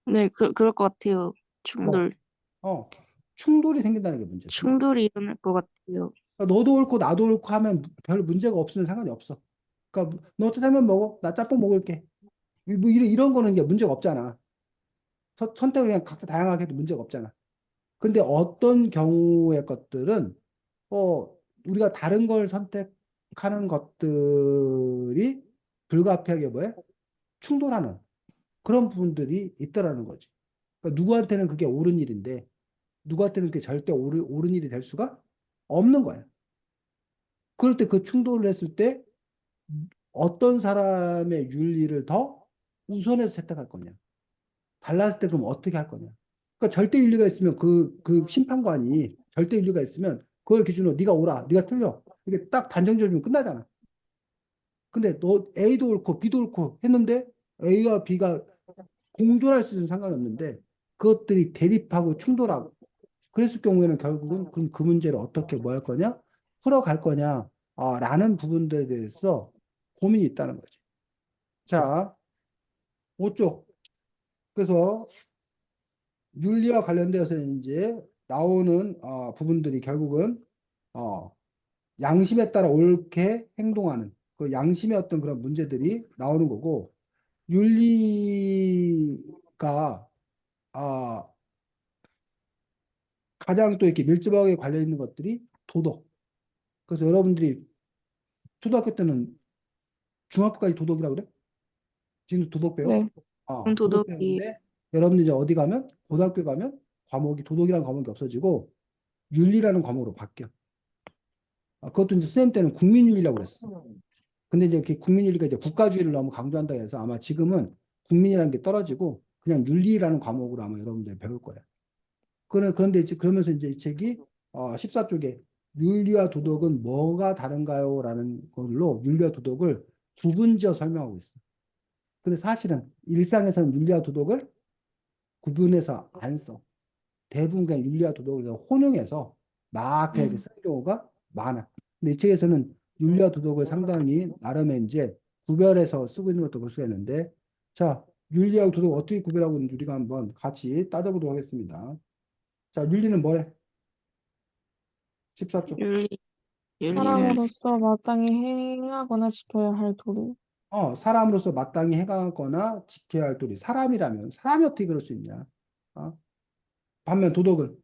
네, 그럴 것 같아요. 뭐, 충돌, 어, 충돌이 생긴다는 게 문제야. 충돌이 일어날 것 같아요. 그러니까 너도 옳고 나도 옳고 하면 별 문제가 없으면 상관이 없어. 그러니까 너 짜장면 먹어. 나 짬뽕 먹을게. 뭐 이런 거는 이제 문제가 없잖아. 선택을 그냥 각자 다양하게 해도 문제가 없잖아. 근데 어떤 경우의 것들은 우리가 다른 걸 선택하는 것들이 불가피하게 뭐야? 충돌하는 그런 부분들이 있더라는 거지. 그러니까 누구한테는 그게 옳은 일인데 누구한테는 그게 절대 옳은 일이 될 수가 없는 거야. 그럴 때 그 충돌을 했을 때 어떤 사람의 윤리를 더 우선해서 채택할 거냐. 달랐을 때 그럼 어떻게 할 거냐. 그러니까 절대 윤리가 있으면 그 심판관이 절대 윤리가 있으면 그걸 기준으로 네가 옳아, 네가 틀려. 이게 딱 단정지어주면 끝나잖아. 근데 너 A도 옳고 B도 옳고 했는데 A와 B가 공존할 수 있는 상관이 없는데 그것들이 대립하고 충돌하고 그랬을 경우에는 결국은 그럼 그 문제를 어떻게 뭐 할 거냐? 풀어갈 거냐? 라는 부분들에 대해서 고민이 있다는 거지. 자, 5쪽. 그래서 윤리와 관련되어서 이제 나오는 부분들이 결국은 어, 양심에 따라 옳게 행동하는 그 양심의 어떤 그런 문제들이 나오는 거고 윤리가 아, 가장 또 이렇게 밀접하게 관련 있는 것들이 도덕. 그래서 여러분들이 초등학교 때는 중학교까지 도덕이라고 그래? 지금 도덕 배워? 네, 도덕 도덕이, 배우는데 여러분들 이제 어디 가면 고등학교 가면 과목이 도덕이라는 과목이 없어지고 윤리라는 과목으로 바뀌어. 그것도 이제 쌤 때는 국민윤리라고 그랬어. 근데 이제 그 국민윤리가 이제 국가주의를 너무 강조한다 해서 아마 지금은 국민이라는 게 떨어지고 그냥 윤리라는 과목으로 아마 여러분들이 배울 거야. 그런데 이제 그러면서 이제 이 책이 14쪽에 윤리와 도덕은 뭐가 다른가요? 라는 걸로 윤리와 도덕을 구분지어 설명하고 있어. 근데 사실은 일상에서는 윤리와 도덕을 구분해서 안 써. 대부분 그냥 윤리와 도덕을 그냥 혼용해서 막 그냥 이렇게 음, 쓰는 경우가 많아. 근데 이 책에서는 윤리와 도덕을 상당히 나름의 이제 구별해서 쓰고 있는 것도 볼 수가 있는데, 자, 윤리하고 도덕을 어떻게 구별하고 있는지 우리가 한번 같이 따져보도록 하겠습니다. 자, 윤리는 뭐래? 14쪽. 윤리, 윤리는, 사람으로서 마땅히 행하거나 지켜야 할 도리. 사람으로서 마땅히 행하거나 지켜야 할 도리. 사람이라면, 사람이 어떻게 그럴 수 있냐? 어? 반면 도덕은,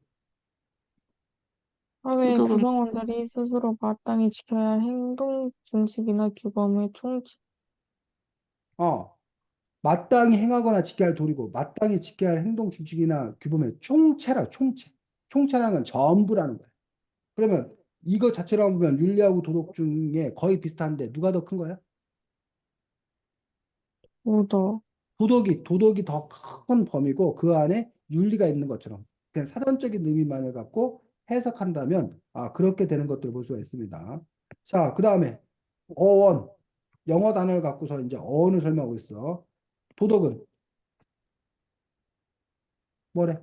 사회 도덕은, 구성원들이 스스로 마땅히 지켜야 할 행동 준칙이나 규범의 총칙. 어, 마땅히 행하거나 지켜야 할 도리고 마땅히 지켜야 할 행동 규칙이나 규범의 총체라 총체. 총체라는 건 전부라는 거야. 그러면 이거 자체로 보면 윤리하고 도덕 중에 거의 비슷한데 누가 더 큰 거야? 오더. 도덕이 더 큰 범위고 그 안에 윤리가 있는 것처럼 그냥 사전적인 의미만을 갖고 해석한다면 그렇게 되는 것들을 볼 수가 있습니다. 자, 그 다음에 어원 영어 단어를 갖고서 이제 어원을 설명하고 있어. 도덕은 뭐래?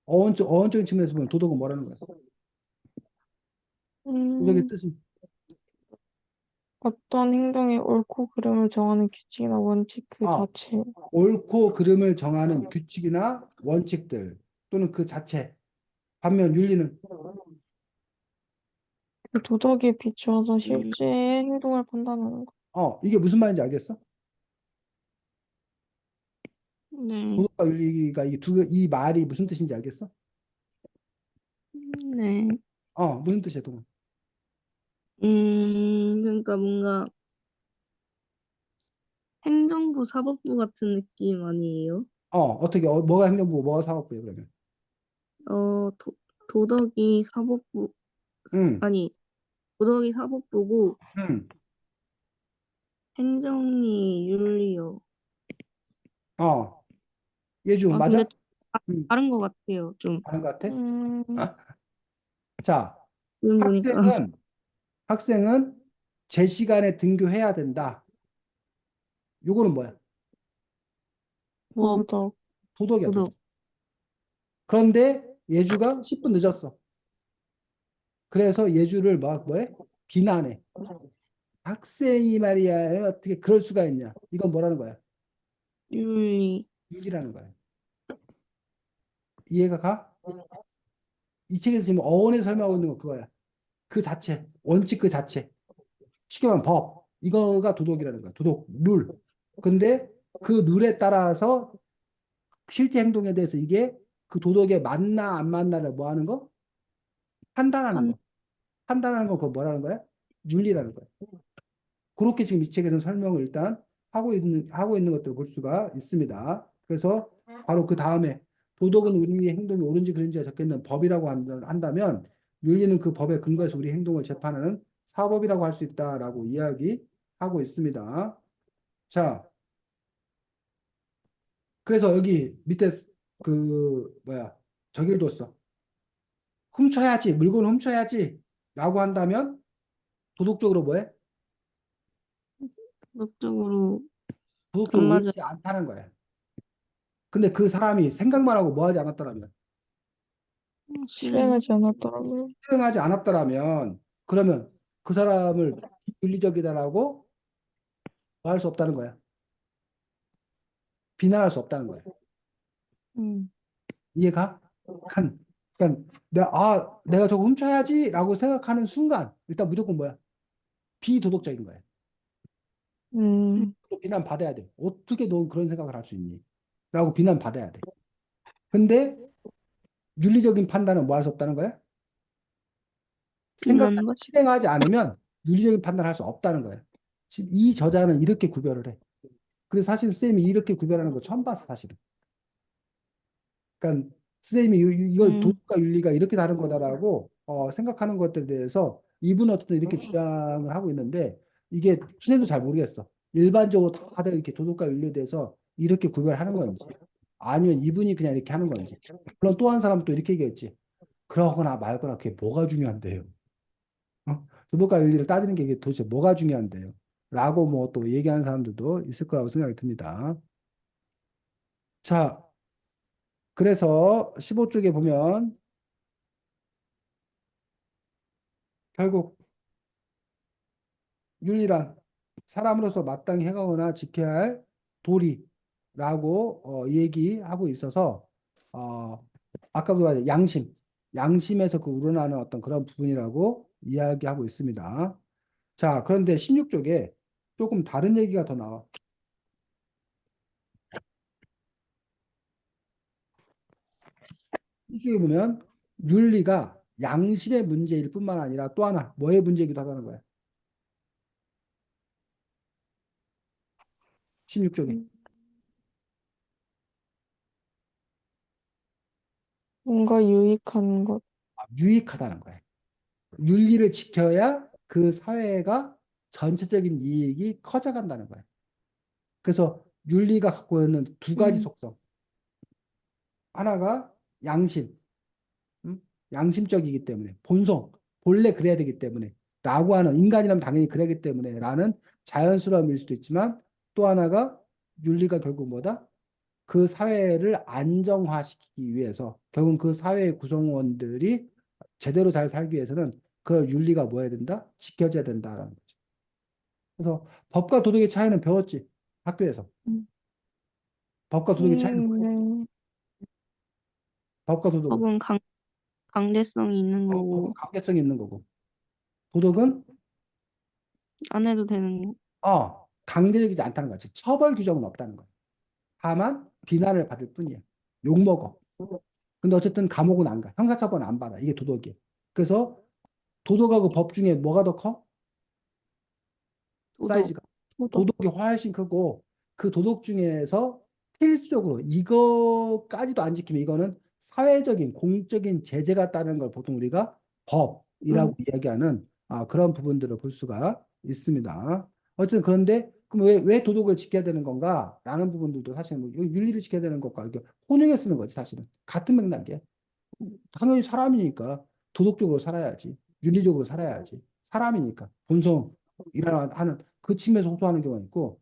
어원적인 측면에서 보면 도덕은 뭐라는 거야? 도덕의 음, 뜻은 어떤 행동의 옳고 그름을 정하는 규칙이나 원칙 그 아, 자체. 옳고 그름을 정하는 규칙이나 원칙들 또는 그 자체. 반면 윤리는 그 도덕에 비추어서 음, 실제 행동을 판단하는 것. 이게 무슨 말인지 알겠어? 네, 도덕과 윤리가 이 말이 무슨 뜻인지 알겠어? 네. 무슨 뜻이야, 동은? 그러니까 뭔가 행정부, 사법부 같은 느낌 아니에요? 어떻게 뭐가 행정부고 뭐가 사법부야 그러면? 도덕이 사법부, 응, 아니, 도덕이 사법부고, 응. 행정이 윤리요. 어, 예주 아, 근데 맞아? 응, 다른 것 같아요. 좀, 다른 것 같아? 음, 자, 지금 보니까. 학생은 제 시간에 등교해야 된다. 요거는 뭐야? 법, 도덕. 도덕이야, 도덕. 도덕. 그런데 예주가 10분 늦었어. 그래서 예주를 막 뭐해? 비난해. 학생이 말이야, 어떻게 그럴 수가 있냐? 이건 뭐라는 거야? 윤리. 윤리라는 거야. 이해가 가? 이 책에서 지금 어원에 설명하고 있는 거 그거야. 그 자체, 원칙 그 자체. 쉽게 말하면 법. 이거가 도덕이라는 거야. 도덕, 룰. 근데 그 룰에 따라서 실제 행동에 대해서 이게 그 도덕에 맞나 안 맞나를 뭐 하는 거? 판단하는 한, 거. 판단하는 거 그거 뭐라는 거야? 윤리라는 거야. 그렇게 지금 이 책에서 설명을 일단 하고 있는 것들을 볼 수가 있습니다. 그래서 바로 그 다음에 도덕은 우리의 행동이 옳은지 그른지가 적혀 있는 법이라고 한다면 윤리는 그 법에 근거해서 우리 행동을 재판하는 사법이라고 할 수 있다라고 이야기하고 있습니다. 자, 그래서 여기 밑에 그 뭐야 저기를 뒀어. 훔쳐야지, 물건 훔쳐야지 라고 한다면 도덕적으로 뭐해? 도덕적으로 안 도덕적으로 맞아. 옳지 않다는 거야. 근데 그 사람이 생각만 하고 뭐 하지 않았더라면 실행. 실행하지 않았더라고요. 실행하지 않았더라면 그러면 그 사람을 비윤리적이다라고 뭐 할 수 없다는 거야. 비난할 수 없다는 거야. 음, 이해가? 그러니까 내가 저거 훔쳐야지라고 생각하는 순간 일단 무조건 뭐야? 비도덕적인 거야. 음, 또 비난 받아야 돼. 어떻게 넌 그런 생각을 할 수 있니? 라고 비난 받아야 돼. 근데 윤리적인 판단은 뭐 할 수 없다는 거야? 생각하지 비난받. 실행하지 않으면 윤리적인 판단을 할 수 없다는 거야. 지금 이 저자는 이렇게 구별을 해. 근데 사실 쌤이 이렇게 구별하는 거 처음 봤어, 사실은. 그러니까 쌤이 이걸 음, 도덕과 윤리가 이렇게 다른 거다라고 생각하는 것들에 대해서 이분은 어쨌든 이렇게 주장을 하고 있는데 이게 선생님도 잘 모르겠어. 일반적으로 다들 이렇게 도덕과 윤리에 대해서 이렇게 구별하는 건지 아니면 이분이 그냥 이렇게 하는 건지. 물론 또 한 사람은 또 이렇게 얘기했지. 그러거나 말거나 그게 뭐가 중요한데요. 도덕과 윤리를 따지는 게 이게 도대체 뭐가 중요한데요. 라고 뭐 또 얘기하는 사람들도 있을 거라고 생각이 듭니다. 자, 그래서 15쪽에 보면 결국 윤리란 사람으로서 마땅히 행하거나 지켜야 할 도리라고 얘기하고 있어서 어, 아까도 말한 양심에서 그 우러나는 어떤 그런 부분이라고 이야기하고 있습니다. 자, 그런데 16쪽에 조금 다른 얘기가 더 나와. 이 쪽에 보면 윤리가 양심의 문제일 뿐만 아니라 또 하나 뭐의 문제이기도 하다는 거야. 16쪽에 뭔가 유익한 것. 유익하다는 거야. 윤리를 지켜야 그 사회가 전체적인 이익이 커져간다는 거예요. 그래서 윤리가 갖고 있는 두 가지 음, 속성. 하나가 양심, 음? 양심적이기 때문에 본성, 본래 그래야 되기 때문에 라고 하는 인간이라면 당연히 그래야기 때문에 라는 자연스러움일 수도 있지만 또 하나가 윤리가 결국 뭐다? 그 사회를 안정화시키기 위해서 결국 그 사회의 구성원들이 제대로 잘 살기 위해서는 그 윤리가 뭐 해야 된다? 지켜져야 된다라는 거죠. 그래서 법과 도덕의 차이는 배웠지. 학교에서. 음, 법과 도덕의 차이는 뭐예요? 네. 법과 도덕은 법은 강제성이 있는 법은 거고, 강제성이 있는 거고 도덕은 안 해도 되는 거. 강제적이지 않다는 거지. 처벌 규정은 없다는 거야. 다만 비난을 받을 뿐이야. 욕 먹어. 근데 어쨌든 감옥은 안 가. 형사처벌은 안 받아. 이게 도덕이야. 그래서 도덕하고 법 중에 뭐가 더 커? 도덕. 사이즈가. 도덕. 도덕이 훨씬 크고 그 도덕 중에서 필수적으로 이거까지도 안 지키면 이거는 사회적인 공적인 제재가 따르는 걸 보통 우리가 음, 법이라고 이야기하는 그런 부분들을 볼 수가 있습니다. 어쨌든 그런데 그럼 왜 도덕을 지켜야 되는 건가? 라는 부분들도 사실은 뭐 여기 윤리를 지켜야 되는 것과 이게 혼용해 쓰는 거지, 사실은. 같은 맥락이야. 당연히 사람이니까 도덕적으로 살아야지. 윤리적으로 살아야지. 사람이니까. 본성이라 하는 그 측면에서 호소하는 경우가 있고,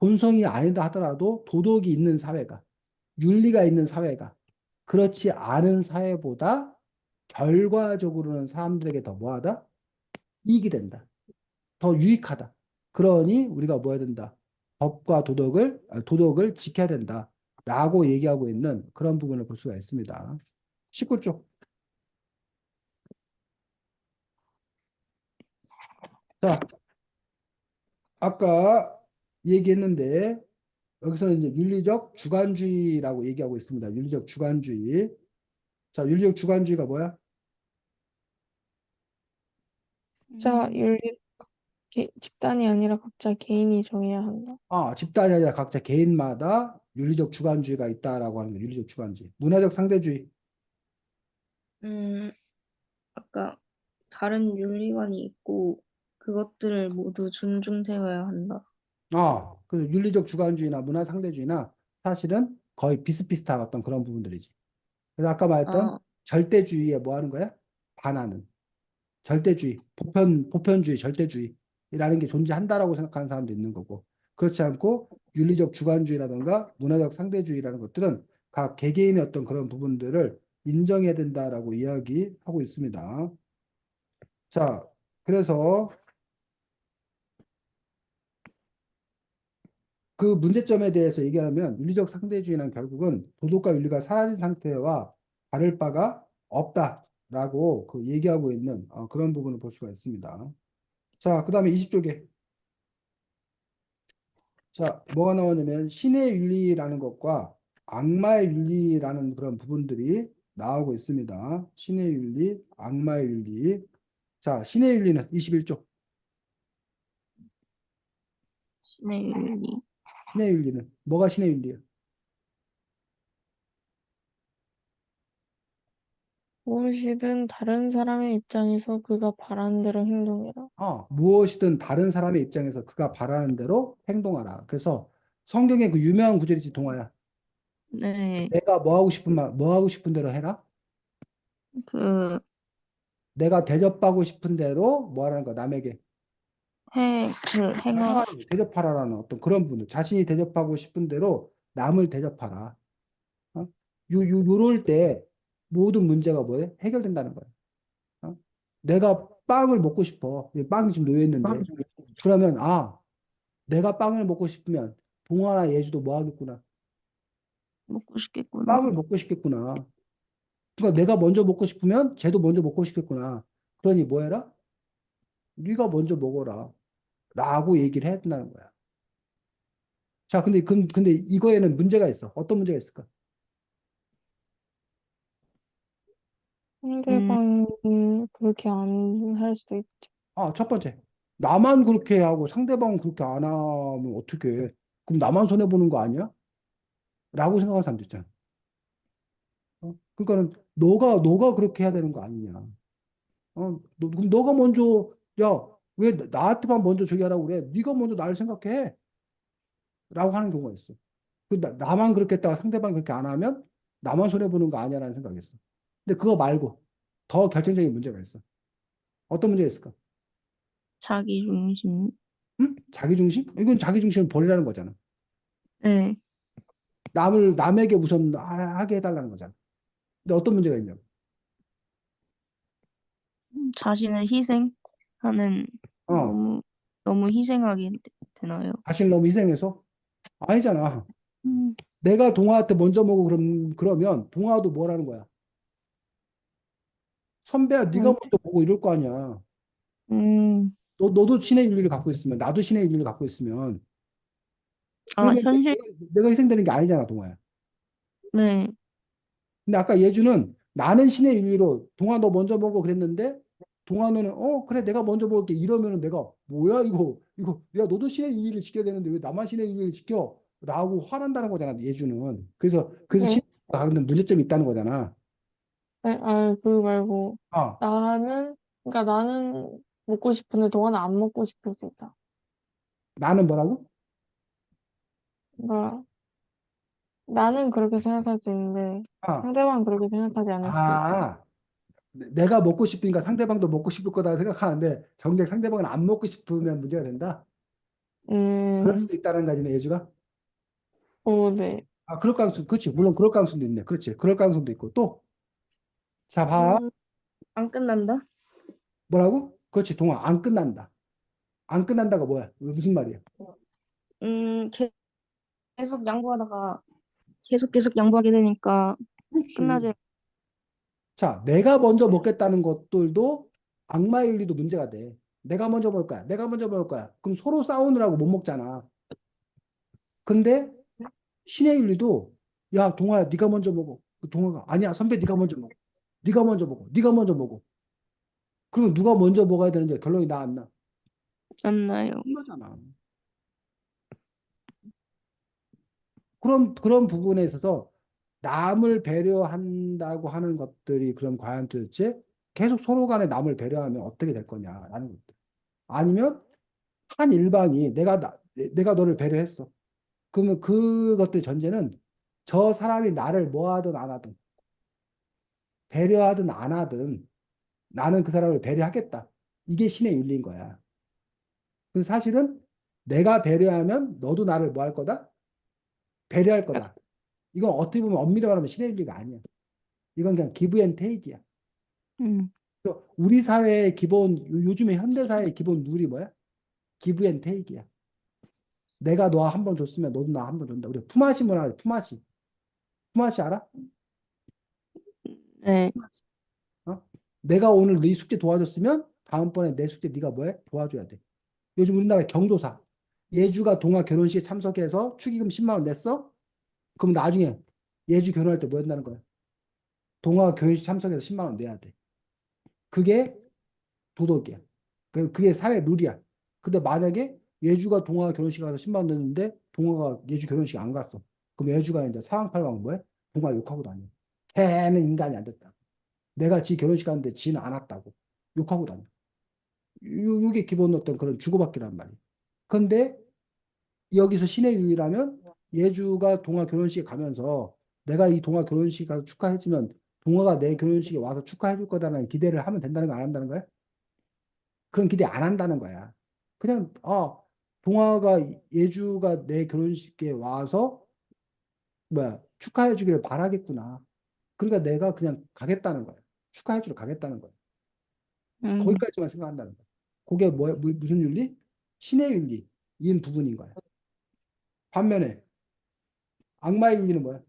본성이 아니다 하더라도 도덕이 있는 사회가, 윤리가 있는 사회가, 그렇지 않은 사회보다 결과적으로는 사람들에게 더 뭐하다? 이익이 된다. 더 유익하다. 그러니 우리가 뭐 해야 된다? 법과 도덕을 지켜야 된다. 라고 얘기하고 있는 그런 부분을 볼 수가 있습니다. 19쪽. 자, 아까 얘기했는데, 여기서는 이제 윤리적 주관주의라고 얘기하고 있습니다. 윤리적 주관주의. 자, 윤리적 주관주의가 뭐야? 자, 음, 윤리, 집단이 아니라 각자 개인이 정해야 한다. 집단이 아니라 각자 개인마다 윤리적 주관주의가 있다라고 하는 거, 윤리적 주관주의. 문화적 상대주의. 음, 아까 다른 윤리관이 있고 그것들을 모두 존중되어야 한다. 그래서 윤리적 주관주의나 문화 상대주의나 사실은 거의 비슷비슷한 어떤 그런 부분들이지. 그래서 아까 말했던 아, 절대주의에 뭐 하는 거야? 반하는. 절대주의, 보편주의, 절대주의라는 게 존재한다라고 생각하는 사람도 있는 거고. 그렇지 않고 윤리적 주관주의라든가 문화적 상대주의라는 것들은 각 개개인의 어떤 그런 부분들을 인정해야 된다라고 이야기하고 있습니다. 자, 그래서 그 문제점에 대해서 얘기하면 윤리적 상대주의는 결국은 도덕과 윤리가 사라진 상태와 다를 바가 없다라고 그 얘기하고 있는 그런 부분을 볼 수가 있습니다. 자, 그 다음에 20쪽에 자, 뭐가 나오냐면 신의 윤리라는 것과 악마의 윤리라는 그런 부분들이 나오고 있습니다. 신의 윤리, 악마의 윤리. 자, 신의 윤리는 21쪽. 신의 윤리. 신의 윤리는 뭐가 신의 윤리야? 무엇이든 다른 사람의 입장에서 그가 바라는 대로 행동해라. 무엇이든 다른 사람의 입장에서 그가 바라는 대로 행동하라. 그래서 성경의 그 유명한 구절이지, 동화야. 네, 내가 뭐 하고 싶은 대로 해라. 그, 내가 대접하고 싶은 대로 뭐 하라는 거야, 남에게. 행하라. 대접하라라는 어떤 그런 분들. 자신이 대접하고 싶은 대로 남을 대접하라. 어? 요럴 때 모든 문제가 뭐예요? 해결된다는 거예요. 어? 내가 빵을 먹고 싶어. 빵이 지금 놓여 있는데. 그러면, 내가 빵을 먹고 싶으면 동화나 예주도 뭐 하겠구나. 먹고 싶겠구나. 빵을 먹고 싶겠구나. 그러니까 내가 먼저 먹고 싶으면 쟤도 먼저 먹고 싶겠구나. 그러니 뭐 해라? 네가 먼저 먹어라. 라고 얘기를 해야 된다는 거야. 자, 근데 이거에는 문제가 있어. 어떤 문제가 있을까? 음, 상대방이 그렇게 안 할 수도 있죠. 첫 번째. 나만 그렇게 하고 상대방은 그렇게 안 하면 어떻게 해? 그럼 나만 손해보는 거 아니야? 라고 생각하는 사람도 있잖아. 그러니까는 너가 그렇게 해야 되는 거 아니냐. 그럼 너가 먼저, 야, 왜 나한테만 먼저 저기 하라고 그래? 네가 먼저 나를 생각해. 라고 하는 경우가 있어. 나만 그렇게 했다가 상대방이 그렇게 안 하면 나만 손해보는 거 아니야라는 생각이 있어. 근데 그거 말고 더 결정적인 문제가 있어. 어떤 문제가 있을까? 자기 중심. 응? 자기중심? 이건 자기중심을 버리라는 거잖아. 네, 남에게 우선 하게 해달라는 거잖아. 근데 어떤 문제가 있냐고. 자신을 희생하는, 어, 너무, 너무 희생하게 되나요? 자신을 너무 희생해서? 아니잖아. 음, 내가 동아한테 먼저 먹어 그러면 동아도 뭐라는 거야? 선배야, 네가 한테, 먼저 먹어 이럴 거 아니야. 음, 너도 신의 윤리를 갖고 있으면, 나도 신의 윤리를 갖고 있으면, 아, 그러면 내가 희생되는 게 아니잖아, 동아야. 네, 근데 아까 예주는 나는 신의 윤리로 동아 너 먼저 먹어 그랬는데 동아는 그래 내가 먼저 먹을게 이러면은 내가 뭐야 이거 야 너도 신의 윤리를 지켜야 되는데 왜 나만 신의 윤리를 지켜? 라고 화난다는 거잖아 예주는. 그래서 네, 신의가 갖는 문제점이 있다는 거잖아. 그거 말고, 아 그러니까 나는 먹고 싶은데 동화는 안 먹고 싶을 수 있다. 나는 뭐라고? 그러니까 나는 그렇게 생각할 수 있는데 아, 상대방은 그렇게 생각하지 않을 수도 있다. 아, 내가 먹고 싶으니까 상대방도 먹고 싶을 거다 생각하는데 정작 상대방은 안 먹고 싶으면 문제가 된다. 그럴 음, 수도 있다는 거지, 예주가. 오, 네. 아, 그럴 가능성, 그렇지. 물론 그럴 가능성도 있네. 그렇지. 그럴 가능성도 있고 또, 자, 봐. 음, 안 끝난다? 뭐라고? 그렇지. 동화 안 끝난다. 안 끝난다가 뭐야? 무슨 말이야? 음, 계속 양보하다가 계속 양보하게 되니까 그렇지. 끝나지. 자, 내가 먼저 먹겠다는 것들도 악마의 윤리도 문제가 돼. 내가 먼저 먹을 거야. 내가 먼저 먹을 거야. 그럼 서로 싸우느라고 못 먹잖아. 근데 신의 윤리도 야, 동화야, 네가 먼저 먹어. 그 동화가 아니야, 선배 네가 먼저 먹어. 네가 먼저 먹어. 네가 먼저 먹어. 그러면 누가 먼저 먹어야 되는지 결론이 나 안 나? 안 나요. 끝나잖아. 그런 부분에 있어서 남을 배려한다고 하는 것들이 그럼 과연 도대체 계속 서로 간에 남을 배려하면 어떻게 될 거냐라는 것들. 아니면 한 일반이 내가 너를 배려했어. 그러면 그것들 전제는 저 사람이 나를 뭐 하든 안 하든 배려하든 안 하든 나는 그 사람을 배려하겠다. 이게 신의 윤리인 거야. 그 사실은 내가 배려하면 너도 나를 뭐 할 거다? 배려할 거다. 이건 어떻게 보면 엄밀히 말하면 신의 윤리가 아니야. 이건 그냥 기브 앤 테이크야. 음, 우리 사회의 기본, 요즘에 현대 사회의 기본 룰이 뭐야? 기브 앤 테이크야. 내가 너 한 번 줬으면 너도 나 한 번 준다. 우리 품앗이 문화, 품앗이. 품앗이 알아? 네. 어? 내가 오늘 네 숙제 도와줬으면 다음번에 내 숙제 네가 뭐해? 도와줘야 돼. 요즘 우리나라 경조사. 예주가 동아 결혼식에 참석해서 축의금 10만 원 냈어? 그럼 나중에 예주 결혼할 때 뭐 한다는 거야? 동아 결혼식 참석해서 10만 원 내야 돼. 그게 도덕이야. 그게 사회 룰이야. 근데 만약에 예주가 동아 결혼식 가서 10만 원 냈는데 동아가 예주 결혼식 안 갔어. 그럼 예주가 이제 사황팔강 뭐해? 동아 욕하고 다녀. 걔는 인간이 안 됐다. 내가 지 결혼식 갔는데 지는 안 왔다고. 욕하고 다녀. 요게 기본 어떤 그런 주고받기란 말이야. 근데 여기서 신의 유의라면 예주가 동아 결혼식에 가면서 내가 이 동아 결혼식 가서 축하해주면 동아가 내 결혼식에 와서 축하해줄 거다라는 기대를 하면 된다는 거 안 한다는 거야? 그런 기대 안 한다는 거야. 그냥 동아가 예주가 내 결혼식에 와서 뭐야 축하해 주기를 바라겠구나. 그러니까 내가 그냥 가겠다는 거야. 축하해 주러 가겠다는 거야. 음, 거기까지만 생각한다는 거야. 그게 무슨 윤리? 신의 윤리인 부분인 거야. 반면에 악마의 윤리는 뭐야?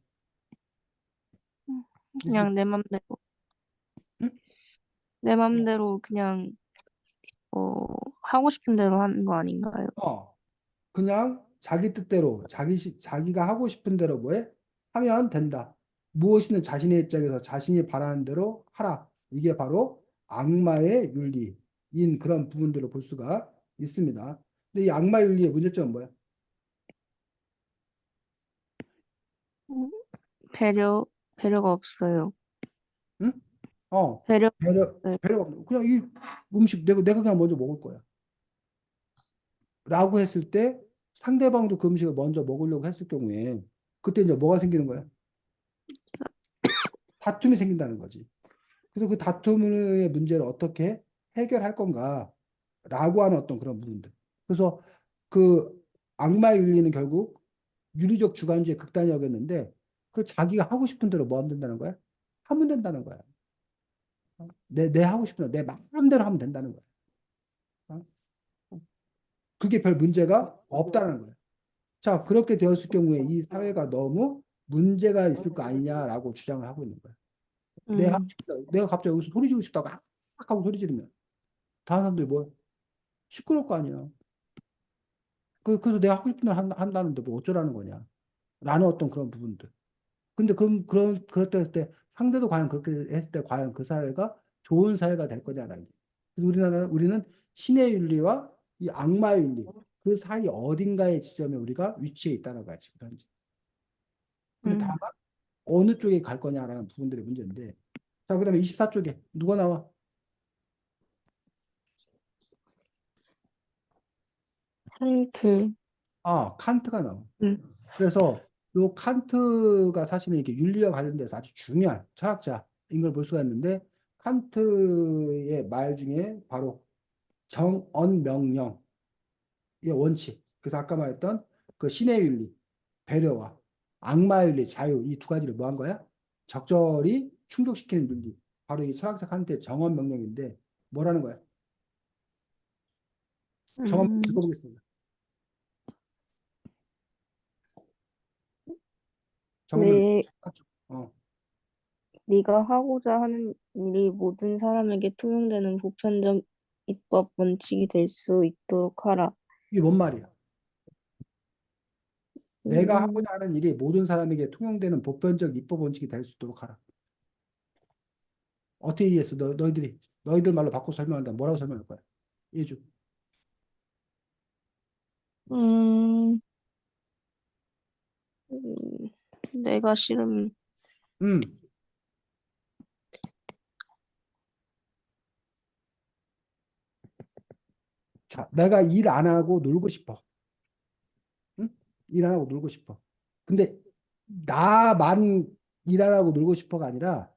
무슨- 그냥 내 맘대로. 응? 내 맘대로 그냥, 어, 하고 싶은 대로 하는 거 아닌가요? 어, 그냥 자기 뜻대로 자기가 하고 싶은 대로 뭐해? 하면 된다. 무엇이든 자신의 입장에서 자신이 바라는 대로 하라. 이게 바로 악마의 윤리인 그런 부분들을 볼 수가 있습니다. 근데 이 악마 윤리의 문제점은 뭐야? 음, 배려가 없어요. 응? 어, 배려, 네. 배려 없는 그냥 이 음식 내가 그냥 먼저 먹을 거야. 라고 했을 때 상대방도 그 음식을 먼저 먹으려고 했을 경우에 그때 이제 뭐가 생기는 거야? 다툼이 생긴다는 거지. 그래서 그 다툼의 문제를 어떻게 해결할 건가라고 하는 어떤 그런 부분들. 그래서 그 악마의 윤리는 결국 윤리적 주관주의 극단이었는데 그 자기가 하고 싶은 대로 뭐 하면 된다는 거야? 하면 된다는 거야. 내 하고 싶은 대로 내 마음대로 하면 된다는 거야. 어? 그게 별 문제가 없다는 거야. 자, 그렇게 되었을 경우에 이 사회가 너무 문제가 있을 거 아니냐라고 주장을 하고 있는 거야. 음, 내가 갑자기 여기서 소리 지르고 싶다고 악 하고 소리 지르면 다른 사람들이 뭐 시끄러울 거 아니야. 그래서 내가 하고 싶은 대로 한다는데 뭐 어쩌라는 거냐. 라는 어떤 그런 부분들. 근데 그럴 때 상대도 과연 그렇게 했을 때 과연 그 사회가 좋은 사회가 될 거냐라는 게. 그래서 우리는 신의 윤리와 이 악마의 윤리, 그 사이 어딘가의 지점에 우리가 위치해 있다는 거야, 지금 현재. 근데 음. 다만 어느 쪽에 갈 거냐라는 부분들이 문제인데. 자, 그다음에 24쪽에 누가 나와? 산트. 칸트가 나와. 음, 그래서 요 칸트가 사실은 이렇게 윤리와 관련돼서 아주 중요한 철학자인 걸 볼 수가 있는데 칸트의 말 중에 바로 정언명령의 원칙. 그래서 아까 말했던 그 신의 윤리, 배려와 악마의 윤리, 자유 이 두 가지를 뭐 한 거야? 적절히 충족시키는 윤리. 바로 이 철학자 칸트의 정언명령인데 뭐라는 거야? 정언 음, 읽어보겠습니다. 정언명령. 내, 어, 네가 하고자 하는 일이 모든 사람에게 통용되는 보편적 입법 원칙이 될 수 있도록 하라. 이게 뭔 말이야? 내가 음, 하고자 하는 일이 모든 사람에게 통용되는 보편적 입법 원칙이 될 수 있도록 하라. 어떻게 이해했어? 너희들 말로 바꿔 설명한다. 뭐라고 설명할 거야? 예주. 음, 음, 내가 싫음, 음. 자, 내가 일 안 하고 놀고 싶어. 응? 일 안 하고 놀고 싶어. 근데 나만 일 안 하고 놀고 싶어가 아니라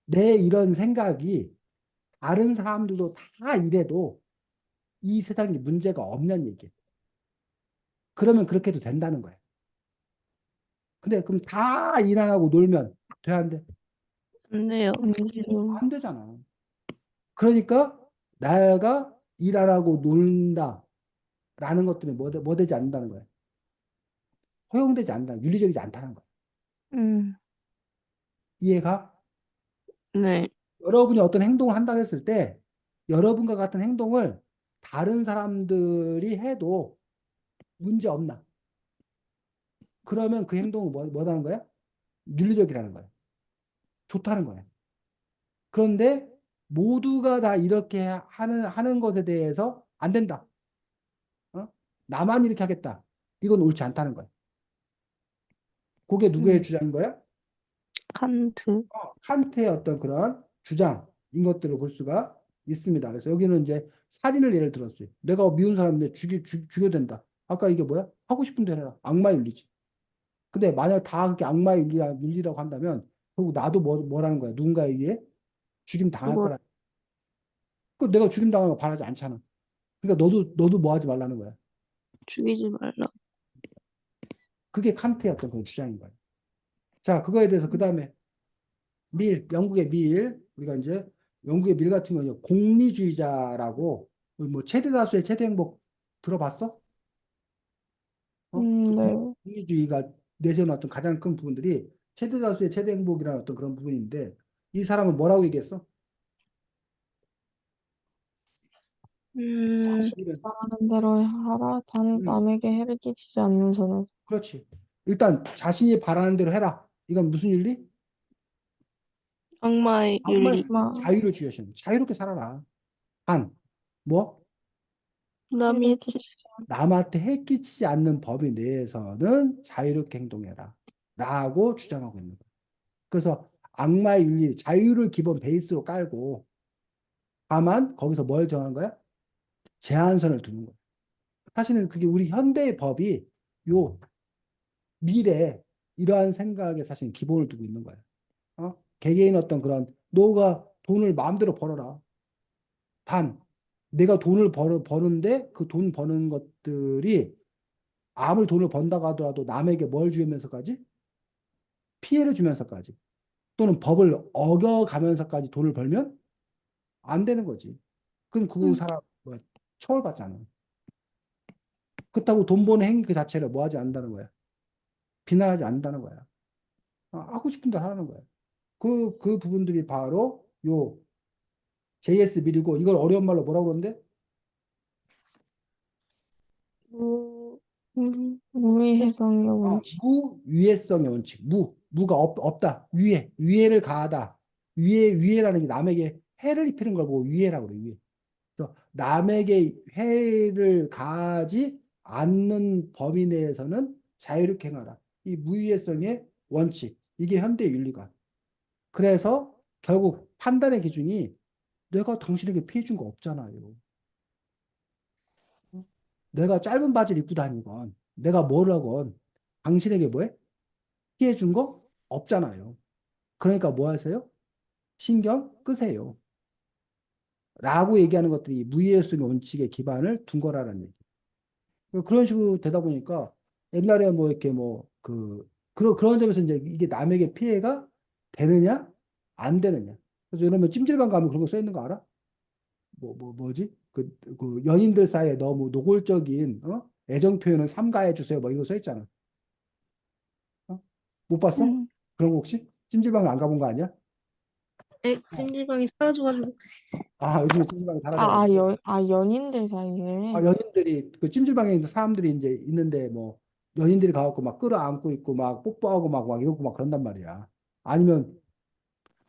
내 이런 생각이 다른 사람들도 다 이래도 이 세상에 문제가 없는 얘기야. 그러면 그렇게 해도 된다는 거야. 근데 그럼 다 일 안 하고 놀면 돼, 안 돼? 안 돼요. 안 되잖아. 그러니까 내가 일 안 하고 논다라는 것들이 뭐 되지 않는다는 거야. 허용되지 않는다. 윤리적이지 않다는 거야. 음, 이해가? 네, 여러분이 어떤 행동을 한다고 했을 때 여러분과 같은 행동을 다른 사람들이 해도 문제 없나? 그러면 그 행동은 뭐라는 거야? 윤리적이라는 거야. 좋다는 거야. 그런데 모두가 다 이렇게 하는 것에 대해서 안 된다. 어? 나만 이렇게 하겠다. 이건 옳지 않다는 거야. 그게 누구의 음, 주장인 거야? 칸트. 칸트의 어떤 그런 주장인 것들을 볼 수가 있습니다. 그래서 여기는 이제 살인을 예를 들었어요. 내가 미운 사람인데 죽여야 된다. 아까 이게 뭐야? 하고 싶은 대로 해라. 악마 윤리지. 근데 만약 다 그렇게 악마 윤리라고 한다면 결국 나도 뭐라는 거야? 누군가에 의해 죽임 당할 그거 거라. 그 내가 죽임 당하는 거 바라지 않잖아. 그러니까 너도 뭐 하지 말라는 거야. 죽이지 말라. 그게 칸트의 어떤 그런 주장인 거야. 자, 그거에 대해서 그 다음에 영국의 우리가 이제 영국의 밀 같은 경우는 공리주의자라고 뭐 최대 다수의 최대 행복 들어봤어? 네. 공리주의가 내세우는 어떤 가장 큰 부분들이 최대 다수의 최대 행복이라는 어떤 그런 부분인데 이 사람은 뭐라고 얘기했어? 음, 자신이 잘하는 대로 하라. 음, 남에게 해를 끼치지 않는 선을. 그렇지. 일단 자신이 바라는 대로 해라. 이건 무슨 윤리? 악마의 악마의 윤리. 자유를 주여시는 자유롭게 살아라. 단, 뭐? 남이 해를 해치, 끼치지 남한테 해 끼치지 않는 범위 내에서는 자유롭게 행동해라. 라고 주장하고 있는 거예요. 그래서 악마의 윤리, 자유를 기본 베이스로 깔고, 다만 거기서 뭘 정한 거야? 제한선을 두는 거야. 사실은 그게 우리 현대의 법이 요 미래 이러한 생각에 사실 기본을 두고 있는 거야. 개개인 어떤 그런 너가 돈을 마음대로 벌어라. 단 내가 돈을 버는데 그 돈 버는 것들이 아무리 돈을 번다고 하더라도 남에게 뭘 주면서까지 피해를 주면서까지 또는 법을 어겨가면서까지 돈을 벌면 안 되는 거지. 그럼 그 않 사람 뭐 처벌받잖아. 그렇다고 돈 버는 행위 그 자체를 뭐 하지 않는다는 거야. 비난하지 않는다는 거야. 하고 싶은 대로 하는 거야. 그 부분들이 바로 요 JS 밀이고 이걸 어려운 말로 뭐라고 그러는데? 무의해성의 원칙. 무위해성의 원칙. 무가 없다. 위해를 가하다. 위해라는 게 남에게 해를 입히는 걸 보고 위해라고 그래. 위해. 그래서 남에게 해를 가하지 않는 범위 내에서는 자유롭게 행하라. 이 무위해성의 원칙. 이게 현대 윤리관. 그래서 결국 판단의 기준이 내가 당신에게 피해 준 거 없잖아요. 내가 짧은 바지를 입고 다니건 내가 뭘 하건 당신에게 뭐해? 피해 준 거 없잖아요. 그러니까 뭐 하세요? 신경 끄세요. 라고 얘기하는 것들이 무이해성의 원칙에 기반을 둔 거라는 얘기. 그런 식으로 되다 보니까 옛날에 뭐 이렇게 뭐 그런 점에서 이제 이게 남에게 피해가 되느냐 안 되느냐. 그래서 이러면 찜질방 가면 그런 거 써 있는 거 알아? 뭐지? 그 연인들 사이에 너무 노골적인 애정 표현은 삼가해 주세요. 뭐 이거 써 있잖아. 어? 못 봤어? 음. 그런 거 혹시? 찜질방 안 가본 거 아니야? 찜질방이 사라져가지고. 아, 요즘에 찜질방이 사라져가지고. 연인들 사이에. 아, 연인들이 그 찜질방에 있는 사람들이 이제 있는데 뭐 연인들이 가갖고 막 끌어안고 있고 막 뽀뽀하고 막 이러고 막 그런단 말이야. 아니면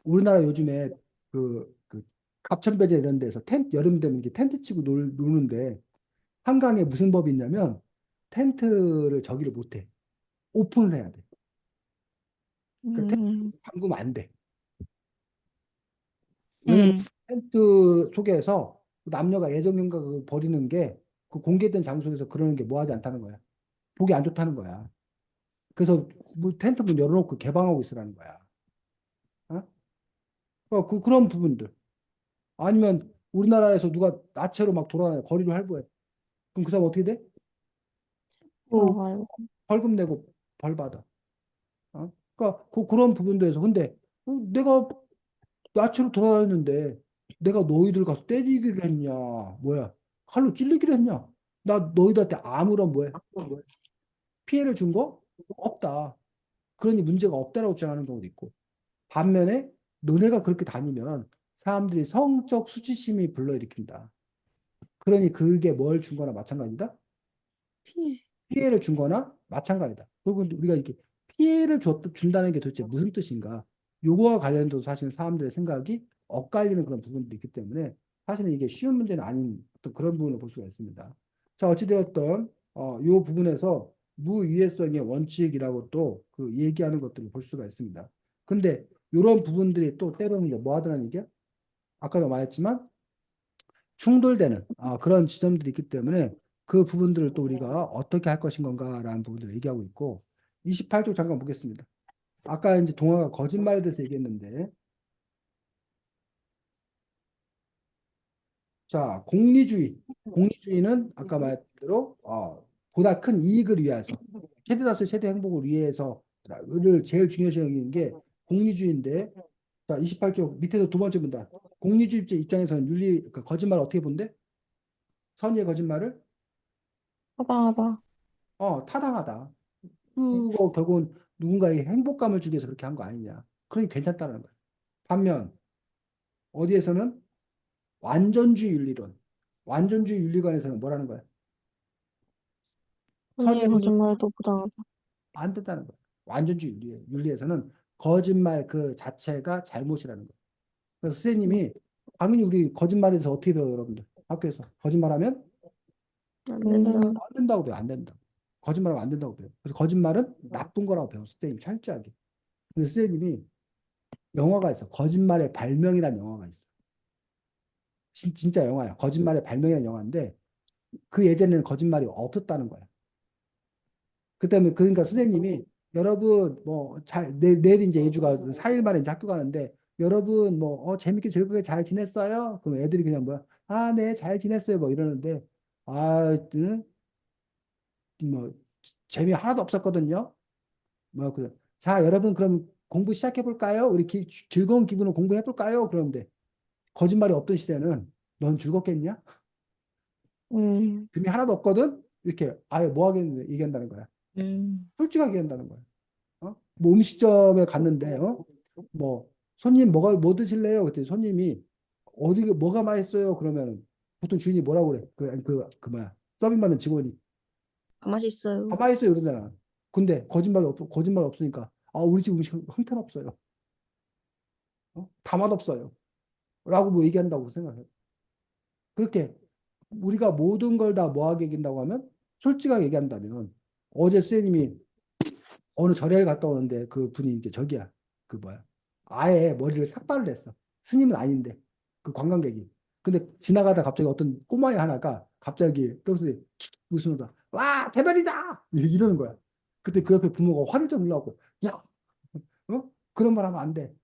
우리나라 요즘에 그 갑천배제 이런 데서 여름 되면 이렇게 텐트 치고 노는데 한강에 무슨 법이 있냐면 텐트를 저기를 못 해. 오픈을 해야 돼. 그러니까 텐트 음, 잠그면 안 돼. 왜냐면 음. 텐트 속에서 남녀가 애정 행각을 벌이는 게 그 공개된 장소에서 그러는 게 뭐하지 않다는 거야. 보기 안 좋다는 거야. 그래서 뭐 텐트 문 열어놓고 개방하고 있으라는 거야. 어? 그런 부분들. 아니면 우리나라에서 누가 나체로 막 돌아다녀 거리를 활보해. 그럼 그 사람 어떻게 돼? 뭐 들어가요. 벌금 내고 벌 받아. 그러니까 그런 부분들에서 근데 내가 나체로 돌아다녔는데 내가 너희들 가서 때리기를 했냐? 뭐야? 칼로 찔리기를 했냐? 나 너희들한테 아무런 뭐야? 피해를 준 거 없다. 그러니 문제가 없다라고 주장하는 경우도 있고. 반면에 너네가 그렇게 다니면 사람들이 성적 수치심이 불러일으킨다. 그러니 그게 뭘 준 거나 마찬가지다. 피해. 피해를 준 거나 마찬가지다. 그리고 우리가 이렇게 피해를 준다는 게 도대체 무슨 뜻인가? 요거와 관련해서 사실은 사람들의 생각이 엇갈리는 그런 부분도 있기 때문에 사실은 이게 쉬운 문제는 아닌 어떤 그런 부분을 볼 수가 있습니다. 자, 어찌되었던 요 부분에서 무이해성의 원칙이라고 또 그 얘기하는 것들을 볼 수가 있습니다. 근데 이런 부분들이 또 때로는 이제 뭐 하더라는 얘기야? 아까도 말했지만 충돌되는 그런 지점들이 있기 때문에 그 부분들을 또 우리가 어떻게 할 것인 건가라는 부분들을 얘기하고 있고 28쪽 잠깐 보겠습니다. 아까 이제 동화가 거짓말에 대해서 얘기했는데 자 공리주의 공리주의는 아까 말했던 대로 보다 큰 이익을 위해서 최대 다수 최대 행복을 위해서를 제일 중요시 여기는 게 공리주의인데 자 28쪽 밑에서 두 번째 본다. 공리주의자 입장에서는 그러니까 거짓말을 어떻게 본대? 선의의 거짓말을 하다하다. 타당하다. 그거 결국은 누군가에게 행복감을 주기 위해서 그렇게 한 거 아니냐. 그러니 괜찮다는 거야. 반면 어디에서는 완전주의 윤리론, 완전주의 윤리관에서는 뭐라는 거야? 언니의 선의의 거짓말도 부당하다. 안 된다는 거야. 완전주의 윤리에서는 거짓말 그 자체가 잘못이라는 거야. 그래서 선생님이 당연히 우리 거짓말에 대해서 어떻게 배워요, 여러분들? 학교에서 거짓말하면 안 안 된다. 된다. 안 된다고 배워, 안 된다. 거짓말하면 안 된다고 배워. 그래서 거짓말은 나쁜 거라고 배워, 선생님 철저하게. 근데 선생님이 영화가 있어. 거짓말의 발명이라는 영화가 있어. 진짜 영화야. 거짓말의 발명이라는 영화인데 그 예전에는 거짓말이 없었다는 거야. 그 때문에 그러니까 선생님이 여러분 뭐 잘 내일 이제 예주가 4일 만에 이제 학교 가는데 여러분 뭐 재밌게 즐겁게 잘 지냈어요? 그럼 애들이 그냥 뭐야? 아, 네, 잘 지냈어요. 뭐 이러는데 뭐 재미 하나도 없었거든요. 자, 여러분 그럼 공부 시작해 볼까요? 우리 즐거운 기분으로 공부해 볼까요? 그런데 거짓말이 없던 시대는 넌 즐겁겠냐? 음, 금이 하나도 없거든? 이렇게 아예 뭐 하겠는데 얘기한다는 거야. 음. 솔직하게 얘기한다는 거야. 뭐 음식점에 갔는데, 뭐, 손님 뭐 드실래요? 그랬더니 손님이 뭐가 맛있어요? 그러면 보통 주인이 뭐라고 그래? 뭐야. 서빙 받는 직원이. 아, 맛있어요. 맛있어요. 이러잖아. 근데 거짓말 없으니까, 우리 집 음식 형편없어요. 다 맛없어요. 라고 뭐 얘기한다고 생각해. 그렇게 우리가 모든 걸 다 뭐하게 얘기한다고 하면 솔직하게 얘기한다면 어제 선생님이 어느 절에 갔다 오는데 그 분이 이게 저기야 그 뭐야 아예 머리를 삭발을 했어. 스님은 아닌데 그 관광객이. 근데 지나가다 갑자기 어떤 꼬마애 하나가 갑자기 떡선생이 웃으면서 와 대박이다 이러는 거야. 그때 그 옆에 부모가 화를 좀 내려고 야 그런 말 하면 안 돼.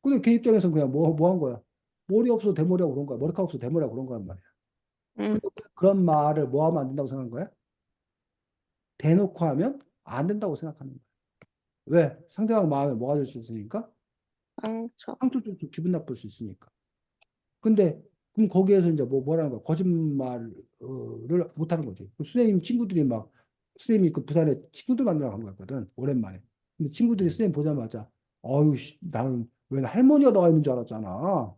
근데 걔 입장에서는 그냥 뭐 한 거야. 머리 없어도 대머리하고 그런 거야. 머리카락 없어도 대머리하고 그런 거란 말이야. 응, 근데 그런 말을 뭐 하면 안 된다고 생각한 거야? 대놓고 하면 안 된다고 생각하는 거야. 왜? 상대방 마음에 뭐가 될 수 있으니까? 상처. 상처 줄 수, 기분 나쁠 수 있으니까. 근데 그럼 거기에서 이제 뭐라는 거야? 거짓말을 못 하는 거지. 그 선생님 친구들이 막 선생님이 그 부산에 친구들 만나러 간 거였거든. 오랜만에. 근데 친구들이 선생님 보자마자 어유 나는 왜 할머니가 나와 있는 줄 알았잖아. 어?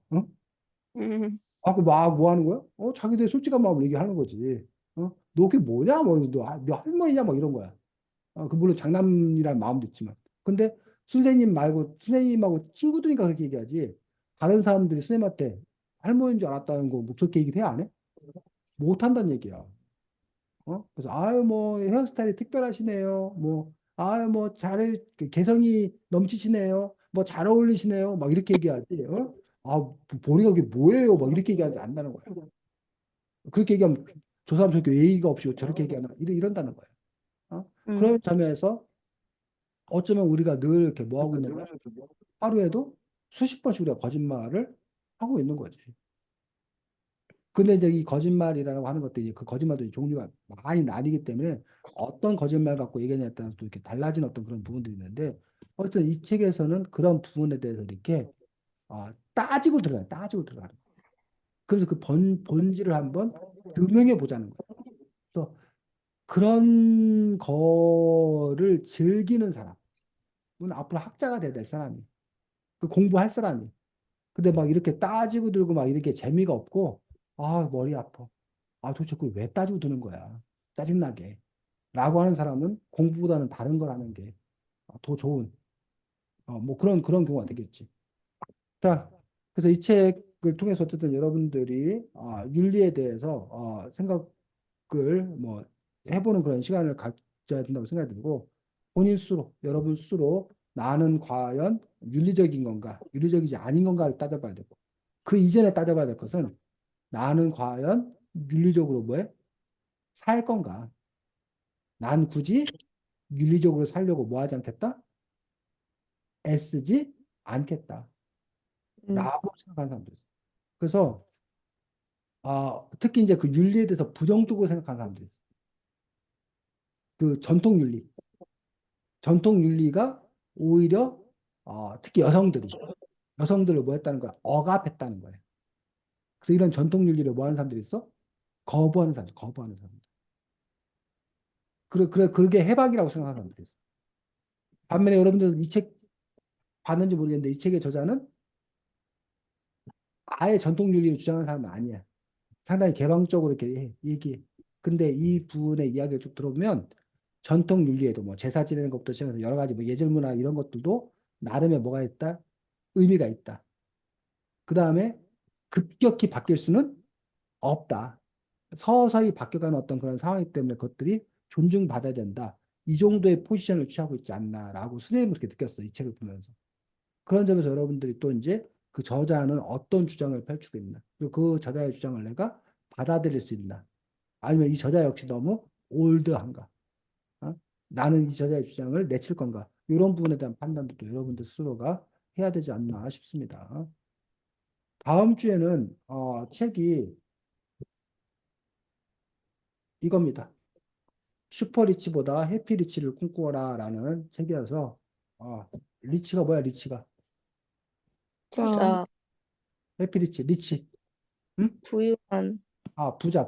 응, 아, 그 막 뭐 하는 거야? 자기들의 솔직한 마음을 얘기하는 거지. 너 그게 뭐냐? 뭐, 너 할머니냐? 뭐 이런 거야. 그 물론 장난이라는 마음도 있지만. 근데 선생님 말고 선생님하고 친구들이니까 그렇게 얘기하지. 다른 사람들이 선생님한테 할머니인 줄 알았다는 거 뭐 그렇게 얘기를 해 안 해? 못 한다는 얘기야. 그래서 아유 뭐 헤어스타일이 특별하시네요. 뭐 아유 뭐 잘 개성이 넘치시네요. 뭐 잘 어울리시네요. 막 이렇게 얘기하지. 머리가 그게 뭐예요? 막 이렇게 얘기하지 않는다는 거야. 그렇게 얘기하면 저 사람 저렇게 예의가 없이 저렇게 얘기하나 이런다는 거야. 응, 그런 점에서 어쩌면 우리가 늘 이렇게 뭐 하고 있는 거야? 하루에도 수십 번씩 우리가 거짓말을 하고 있는 거지. 근데 이제 이 거짓말이라고 하는 것들이 그 거짓말도 종류가 많이 나뉘기 때문에 어떤 거짓말 갖고 얘기하냐에 따라서 또 이렇게 달라진 어떤 그런 부분들이 있는데 어쨌든 이 책에서는 그런 부분에 대해서 이렇게 따지고 들어가요. 따지고 들어가는 거예요. 그래서 그 본질을 한번 규명해 보자는 거예요. 그래서 그런 거를 즐기는 사람은 앞으로 학자가 돼야 될 사람이 그 공부할 사람이 근데 막 이렇게 따지고 들고 막 이렇게 재미가 없고 머리 아파. 도대체 그걸 왜 따지고 드는 거야? 짜증나게. 라고 하는 사람은 공부보다는 다른 걸 하는 게 더 좋은, 뭐 그런 경우가 되겠지. 자, 그래서 이 책을 통해서 어쨌든 여러분들이 윤리에 대해서 생각을 뭐 해보는 그런 시간을 가져야 된다고 생각이 들고 본인 스스로, 여러분 스스로 나는 과연 윤리적인 건가, 윤리적이지 아닌 건가를 따져봐야 되고 그 이전에 따져봐야 될 것은 나는 과연 윤리적으로 뭐해? 살 건가? 난 굳이 윤리적으로 살려고 뭐 하지 않겠다? 애쓰지 않겠다. 응, 라고 생각하는 사람도 있어요. 그래서 특히 이제 그 윤리에 대해서 부정적으로 생각하는 사람들이 있어요. 그 전통 윤리. 전통 윤리가 오히려 특히 여성들을 뭐 했다는 거야? 억압했다는 거예요. 그래서 이런 전통 윤리를 뭐 하는 사람들이 있어? 거부하는 사람들. 그게 해박이라고 생각하는 사람들이 있어. 반면에 여러분들 이 책 봤는지 모르겠는데 이 책의 저자는 아예 전통 윤리를 주장하는 사람은 아니야. 상당히 개방적으로 이렇게 얘기해. 근데 이 부분의 이야기를 쭉 들어보면 전통 윤리에도 뭐 제사 지내는 것부터 시작해서 여러 가지 뭐 예절 문화 이런 것들도 나름의 뭐가 있다? 의미가 있다. 그 다음에 급격히 바뀔 수는 없다. 서서히 바뀌어가는 어떤 그런 상황이기 때문에 그것들이 존중받아야 된다. 이 정도의 포지션을 취하고 있지 않나라고 선생님은 그렇게 느꼈어. 이 책을 보면서. 그런 점에서 여러분들이 또 이제 그 저자는 어떤 주장을 펼치고 있나. 그리고 그 저자의 주장을 내가 받아들일 수 있나. 아니면 이 저자 역시 너무 올드한가? 어? 나는 이 저자의 주장을 내칠 건가? 이런 부분에 대한 판단도 또 여러분들 스스로가 해야 되지 않나 싶습니다. 다음 주에는 책이 이겁니다. 슈퍼리치보다 해피리치를 꿈꾸어라라는 책이어서 리치가 뭐야 리치가 자, 부자, 해피리치 리치 응? 부유한, 부자.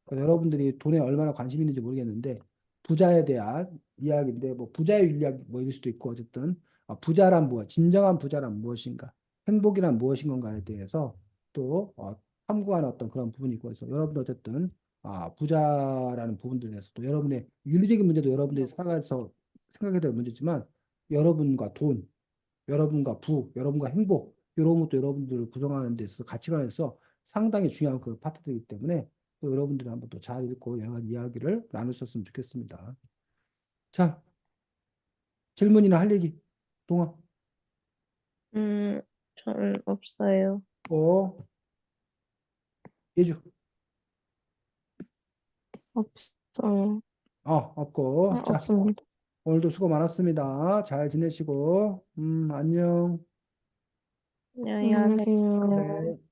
그래서 여러분들이 돈에 얼마나 관심 있는지 모르겠는데, 부자에 대한 이야기인데, 뭐, 부자의 윤리학, 뭐, 이럴 수도 있고, 어쨌든, 부자란 무엇, 진정한 부자란 무엇인가, 행복이란 무엇인 건가에 대해서 또, 탐구하는 어떤 그런 부분이 있고, 해서 여러분 어쨌든, 부자라는 부분들에 대해서 또 여러분의 윤리적인 문제도 여러분들이 살아가서 생각해야 될 문제지만, 여러분과 돈, 여러분과 여러분과 행복 이런 것도 여러분들을 구성하는 데 있어서 가치관에서 상당히 중요한 그 파트들이기 때문에 또 여러분들이 한번 또 잘 읽고 여러 가지 이야기를 나누셨으면 좋겠습니다. 자, 질문이나 할 얘기, 동아. 저는 없어요. 예주. 없어요. 네, 없고. 자, 없습니다. 오늘도 수고 많았습니다. 잘 지내시고, 안녕. 안녕히 안녕히 하세요. 계세요. 네.